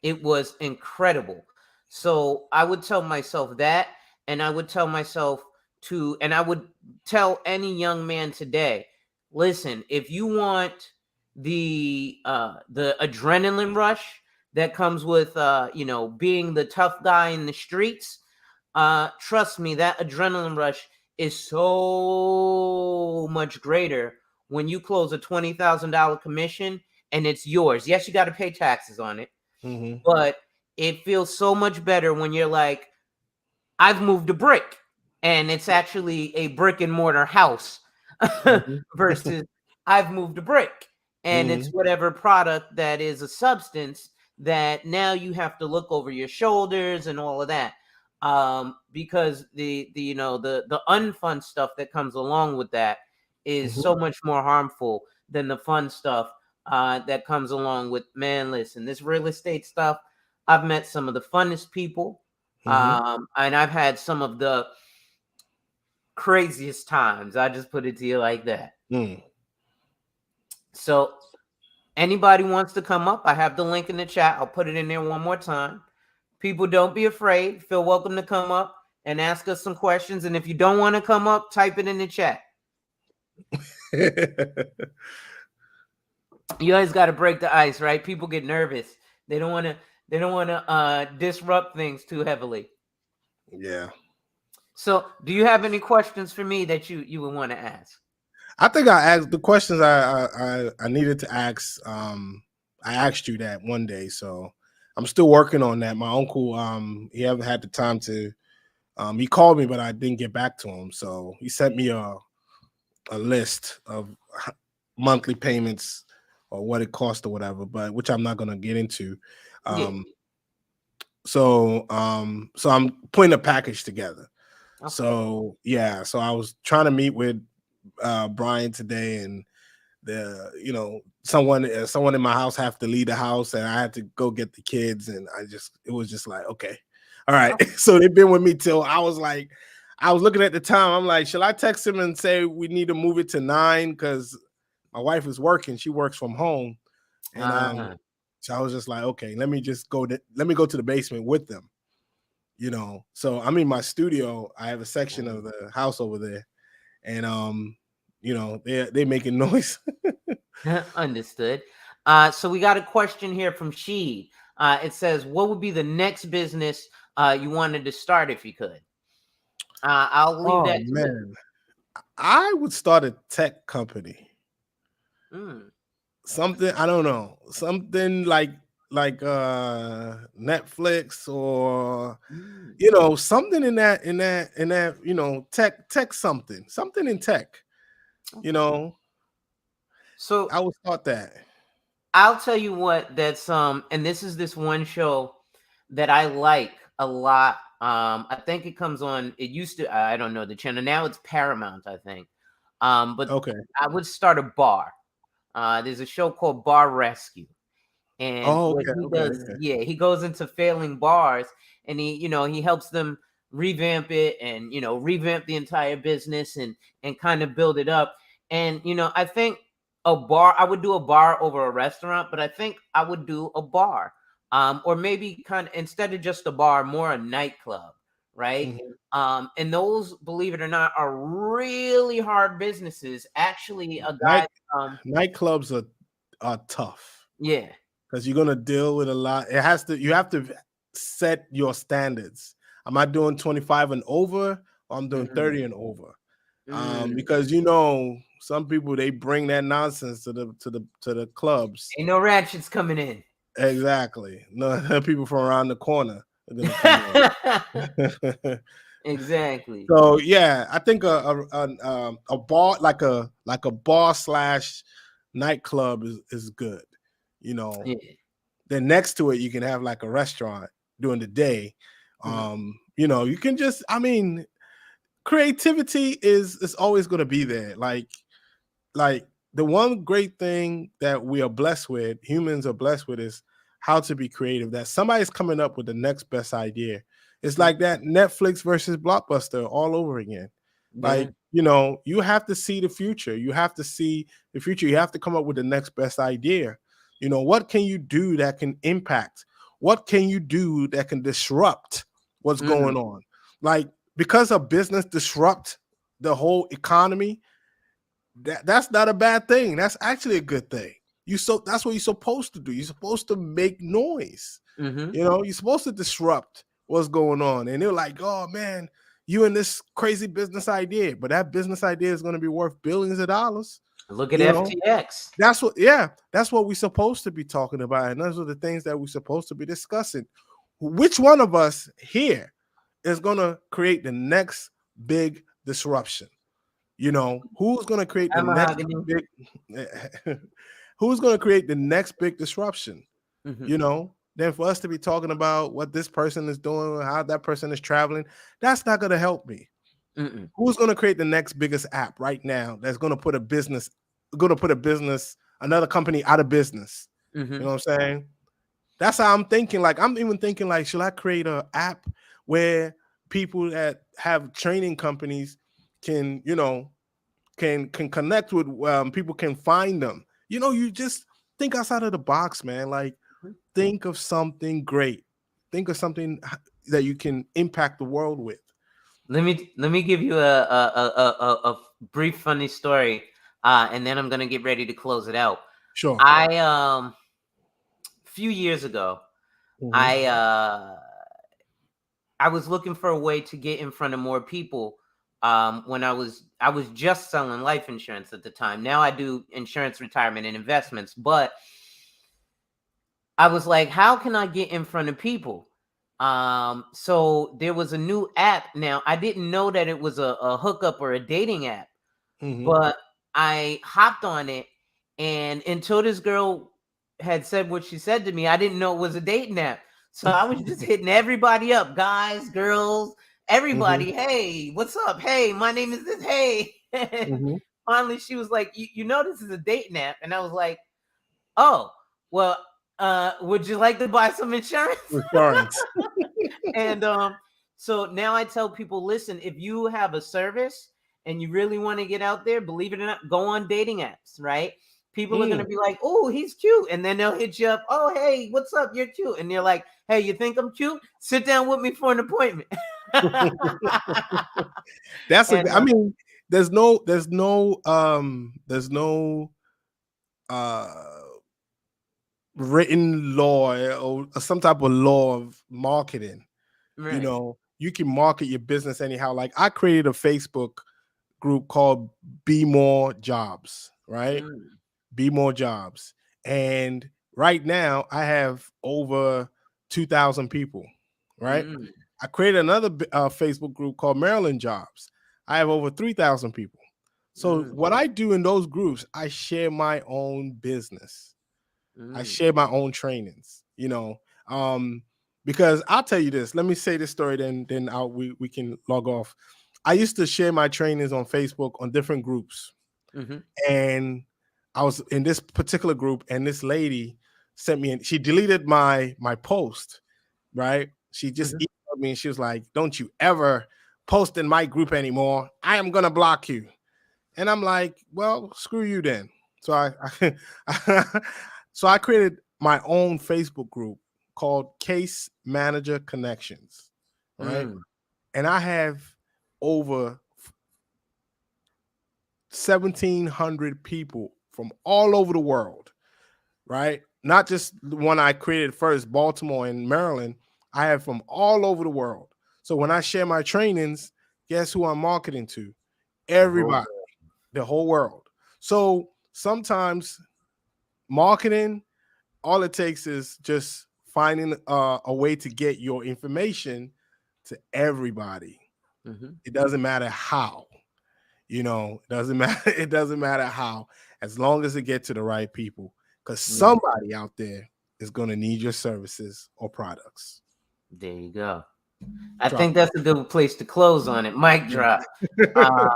[SPEAKER 1] It was incredible. So I would tell myself that, and I would tell myself and I would tell any young man today, listen, if you want the adrenaline rush that comes with being the tough guy in the streets, trust me, that adrenaline rush is so much greater when you close a $20,000 commission and it's yours. Yes, you got to pay taxes on it,
[SPEAKER 2] Hmm.
[SPEAKER 1] but it feels so much better when you're like, I've moved a brick and it's actually a brick and mortar house
[SPEAKER 2] Hmm.
[SPEAKER 1] versus I've moved a brick and it's
[SPEAKER 2] Hmm.
[SPEAKER 1] whatever product that is a substance that now you have to look over your shoulders and all of that. Because the unfun stuff that comes along with that is
[SPEAKER 2] Hmm.
[SPEAKER 1] so much more harmful than the fun stuff that comes along with, man, listen, this real estate stuff. I've met some of the funnest people,
[SPEAKER 2] Hmm.
[SPEAKER 1] and I've had some of the craziest times. I just put it to you like that.
[SPEAKER 2] Mm.
[SPEAKER 1] So, anybody wants to come up, I have the link in the chat. I'll put it in there one more time. People, don't be afraid. Feel welcome to come up and ask us some questions. And if you don't want to come up, type it in the chat. You always got to break the ice, right? People get nervous. They don't want to. They don't want to disrupt things too heavily.
[SPEAKER 2] Yeah.
[SPEAKER 1] So, do you have any questions for me that you would want to ask?
[SPEAKER 2] I think I asked the questions I needed to ask. I asked you that one day, so I'm still working on that. My uncle, he haven't had the time to. He called me, but I didn't get back to him. So he sent me a list of monthly payments or what it cost or whatever, but which I'm not gonna get into.
[SPEAKER 1] Yeah.
[SPEAKER 2] Um, so I'm putting a package together.
[SPEAKER 1] Okay.
[SPEAKER 2] So yeah, so I was trying to meet with Brian today, and someone in my house have to leave the house, and I had to go get the kids, and it was just like, okay, all right.
[SPEAKER 1] Okay.
[SPEAKER 2] So they've been with me till I was like, I was looking at the time, I'm like, shall I text him and say we need to move it to 9 because my wife is working, she works from home, and
[SPEAKER 1] Uh-huh.
[SPEAKER 2] so I was just like, okay, let me go to the basement with them. you know. So I'm in my studio. I have a section of the house over there, and you know, they're making noise.
[SPEAKER 1] Understood. So we got a question here from Sheed. It says, "What would be the next business you wanted to start if you could?" I'll leave
[SPEAKER 2] Oh
[SPEAKER 1] that to it.
[SPEAKER 2] man, I would start a tech company.
[SPEAKER 1] Mm,
[SPEAKER 2] Something, I don't know, something like Netflix, or
[SPEAKER 1] mm.
[SPEAKER 2] you know, something in that, you know, tech something in tech, you
[SPEAKER 1] Okay.
[SPEAKER 2] know.
[SPEAKER 1] So
[SPEAKER 2] I would start that.
[SPEAKER 1] I'll tell you what. That's and this is this one show that I like a lot. I think it comes on. It used to. I don't know the channel now. It's Paramount, I think. But
[SPEAKER 2] Okay.
[SPEAKER 1] I would start a bar. There's a show called Bar Rescue. And
[SPEAKER 2] Oh,
[SPEAKER 1] what
[SPEAKER 2] okay,
[SPEAKER 1] he
[SPEAKER 2] okay,
[SPEAKER 1] does,
[SPEAKER 2] okay.
[SPEAKER 1] yeah, he goes into failing bars and he helps them revamp it and revamp the entire business and kind of build it up. And I think I would do a bar over a restaurant, but I think I would do a bar. Or maybe kind of instead of just a bar, more a nightclub, right?
[SPEAKER 2] Mhm.
[SPEAKER 1] And those, believe it or not, are really hard businesses. Actually, a guy,
[SPEAKER 2] Night Nightclubs are tough
[SPEAKER 1] yeah.
[SPEAKER 2] because you're gonna deal with a lot. You have to set your standards. Am I doing 25 and over, or I'm doing 30
[SPEAKER 1] Mm,
[SPEAKER 2] and over?
[SPEAKER 1] mm.
[SPEAKER 2] Because you know, some people, they bring that nonsense to the clubs.
[SPEAKER 1] Ain't no ratchets coming in.
[SPEAKER 2] Exactly. No, people from around the corner are gonna come in.
[SPEAKER 1] Exactly.
[SPEAKER 2] So yeah, I think a bar, like a bar slash nightclub is good. You know,
[SPEAKER 1] Yeah.
[SPEAKER 2] then next to it you can have like a restaurant during the day.
[SPEAKER 1] Mhm.
[SPEAKER 2] You know, you can just, I mean, creativity is always going to be there. Like the one great thing that we are blessed with, humans are blessed with, is how to be creative. That somebody's coming up with the next best idea. It's
[SPEAKER 1] Mm,
[SPEAKER 2] like that Netflix versus Blockbuster all over again.
[SPEAKER 1] yeah.
[SPEAKER 2] Like, you know, you have to see the future. You have to see the future. You have to come up with the next best idea. You know, what can you do that can impact? What can you do that can disrupt what's going
[SPEAKER 1] Mhm.
[SPEAKER 2] on? Like, because a business disrupt the whole economy, that's not a bad thing. That's actually a good thing. That's what you're supposed to do. You're supposed to make noise.
[SPEAKER 1] Mhm.
[SPEAKER 2] You know, you're supposed to disrupt what's going on. And they're like, oh man, you and this crazy business idea, but that business idea is going to be worth billions of dollars.
[SPEAKER 1] Look at
[SPEAKER 2] You know,
[SPEAKER 1] FTX.
[SPEAKER 2] that's what we're supposed to be talking about. And those are the things that we're supposed to be discussing. Which one of us here is going to create the next big disruption? You know, who's going to create the
[SPEAKER 1] I'm
[SPEAKER 2] next
[SPEAKER 1] mahogany.
[SPEAKER 2] big who's going to create the next big disruption?
[SPEAKER 1] Mhm.
[SPEAKER 2] You know, then for us to be talking about what this person is doing, how that person is traveling, that's not going to help me.
[SPEAKER 1] Mm-mm.
[SPEAKER 2] Who's going to create the next biggest app right now that's going to put another company out of business? You
[SPEAKER 1] Mhm.
[SPEAKER 2] know what I'm saying? That's how I'm thinking. Like, I'm even thinking, like, should I create an app where people that have training companies can, you know, can connect with, people can find them. You know, you just think outside of the box, man. Like,
[SPEAKER 1] Mhm.
[SPEAKER 2] think of something great. Think of something that you can impact the world with.
[SPEAKER 1] Let me give you a brief funny story, and then I'm gonna get ready to close it out.
[SPEAKER 2] Sure.
[SPEAKER 1] I a few years ago,
[SPEAKER 2] Hmm.
[SPEAKER 1] I uh I was looking for a way to get in front of more people. When I was just selling life insurance at the time. Now I do insurance, retirement, and investments. But I was like, how can I get in front of people? So there was a new app. Now I didn't know that it was a hookup or a dating app,
[SPEAKER 2] Hmm.
[SPEAKER 1] but I hopped on it, and until this girl had said what she said to me, I didn't know it was a dating app. So I was just hitting everybody up, guys, girls,
[SPEAKER 2] Hmm.
[SPEAKER 1] everybody. Hey, what's up? Hey, my name is this. Hey. And
[SPEAKER 2] Hmm.
[SPEAKER 1] finally she was like, you know this is a dating app. And I was like, oh, well, would you like to buy some insurance?
[SPEAKER 2] Insurance.
[SPEAKER 1] And so now I tell people, listen, if you have a service and you really want to get out there, believe it or not, go on dating apps, right? People are gonna be like, "Oh, he's cute," and then they'll hit you up. "Oh, hey, what's up? You're cute," and you're like, "Hey, you think I'm cute? Sit down with me for an appointment."
[SPEAKER 2] That's
[SPEAKER 1] And
[SPEAKER 2] I mean, there's no uh written law or some type of law of marketing. You
[SPEAKER 1] right.
[SPEAKER 2] know, you can market your business anyhow. Like I created a Facebook group called Be More Jobs, right?
[SPEAKER 1] Mm,
[SPEAKER 2] Be More Jobs. And right now I have over 2,000 people, right?
[SPEAKER 1] mm,
[SPEAKER 2] I created another Facebook group called Maryland Jobs. I have over 3,000 people. So
[SPEAKER 1] mm,
[SPEAKER 2] what I do in those groups, I share my own business. I
[SPEAKER 1] mm,
[SPEAKER 2] share my own trainings, um, because I'll tell you this. Let me say this story, then we can log off. I used to share my trainings on Facebook on different groups,
[SPEAKER 1] mhm,
[SPEAKER 2] and I was in this particular group, and this lady sent me, and she deleted my post, right? She just
[SPEAKER 1] mhm.
[SPEAKER 2] emailed me, and she was like, "Don't you ever post in my group anymore. I am gonna block you." And I'm like, "Well, screw you then." So so I created my own Facebook group called Case Manager Connections, right?
[SPEAKER 1] Mm,
[SPEAKER 2] And I have over 1,700 people from all over the world, right? Not just the one I created first, Baltimore and Maryland. I have from all over the world. So when I share my trainings, guess who I'm marketing to?
[SPEAKER 1] the whole
[SPEAKER 2] Everybody, the whole world. So sometimes marketing, all it takes is just finding a way to get your information to everybody.
[SPEAKER 1] mhm,
[SPEAKER 2] It doesn't matter how. It doesn't matter. It doesn't matter how, as long as it gets to the right people. Because
[SPEAKER 1] yeah,
[SPEAKER 2] somebody out there is going to need your services or products.
[SPEAKER 1] there you go. I
[SPEAKER 2] Drop.
[SPEAKER 1] think that's a good place to close on it. Mic drop. Uh,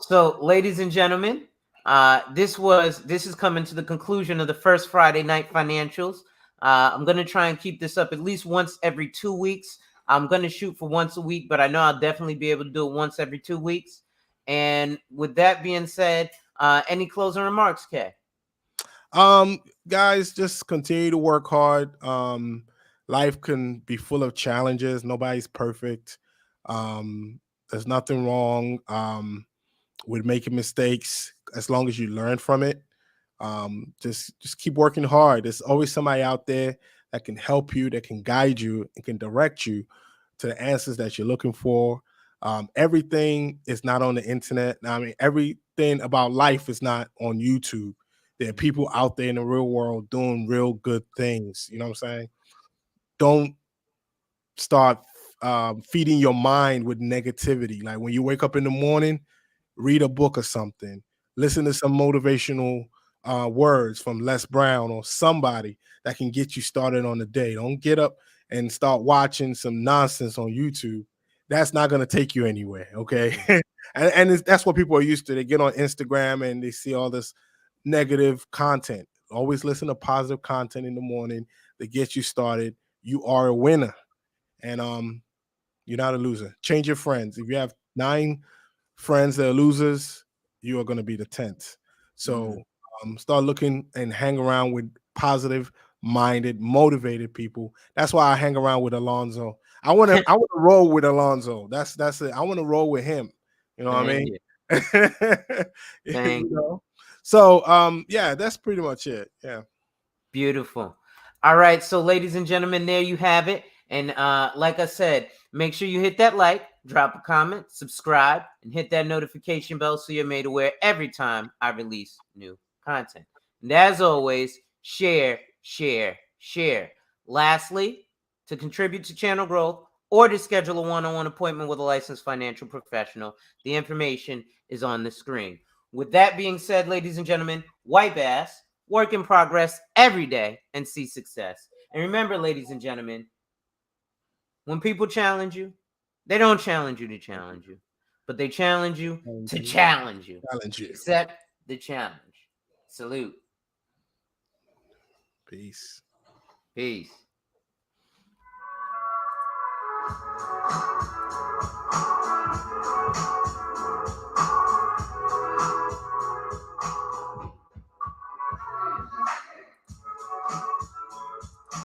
[SPEAKER 1] so, ladies and gentlemen, this is coming to the conclusion of the first Friday night financials. I'm gonna try and keep this up at least once every 2 weeks. I'm gonna shoot for once a week, but I know I'll definitely be able to do it once every 2 weeks. And with that being said, any closing remarks, Kay?
[SPEAKER 2] Um, Guys, just continue to work hard. Life can be full of challenges. Nobody's perfect. Um, there's nothing wrong with making mistakes as long as you learn from it. Just keep working hard. There's always somebody out there that can help you, that can guide you, and can direct you to the answers that you're looking for. Everything is not on the internet. I mean, everything about life is not on YouTube. There are people out there in the real world doing real good things. You know what I'm saying? Don't start feeding your mind with negativity. Like when you wake up in the morning, read a book or something, listen to some motivational words from Les Brown or somebody that can get you started on the day. Don't get up and start watching some nonsense on YouTube. That's not going to take you anywhere. Okay. That's what people are used to. They get on Instagram and they see all this negative content. Always listen to positive content in the morning that gets you started. You are a winner. And you're not a loser. Change your friends. If you have 9 friends that are losers, you are going to be the 10th. So
[SPEAKER 1] Mm.
[SPEAKER 2] start looking and hang around with positive minded, motivated people. That's why I hang around with Alonzo. I want to roll with Alonzo. That's it. I want to roll with him. You know what I
[SPEAKER 1] Thank
[SPEAKER 2] mean?
[SPEAKER 1] you. Thank
[SPEAKER 2] You
[SPEAKER 1] you.
[SPEAKER 2] know? So yeah, that's pretty much it. Yeah.
[SPEAKER 1] Beautiful. All right, so ladies and gentlemen, there you have it. And like I said, make sure you hit that like, drop a comment, subscribe, and hit that notification bell so you're made aware every time I release new content. And as always, share, share, share. Lastly, to contribute to channel growth or to schedule a one-on-one appointment with a licensed financial professional, the information is on the screen. With that being said, ladies and gentlemen, wipe ass, work in progress every day, and see success. And remember, ladies and gentlemen, when people challenge you, they don't challenge you to challenge you, but they challenge you to challenge you.
[SPEAKER 2] Challenge you.
[SPEAKER 1] Accept the challenge. Salute.
[SPEAKER 2] Peace.
[SPEAKER 1] Peace.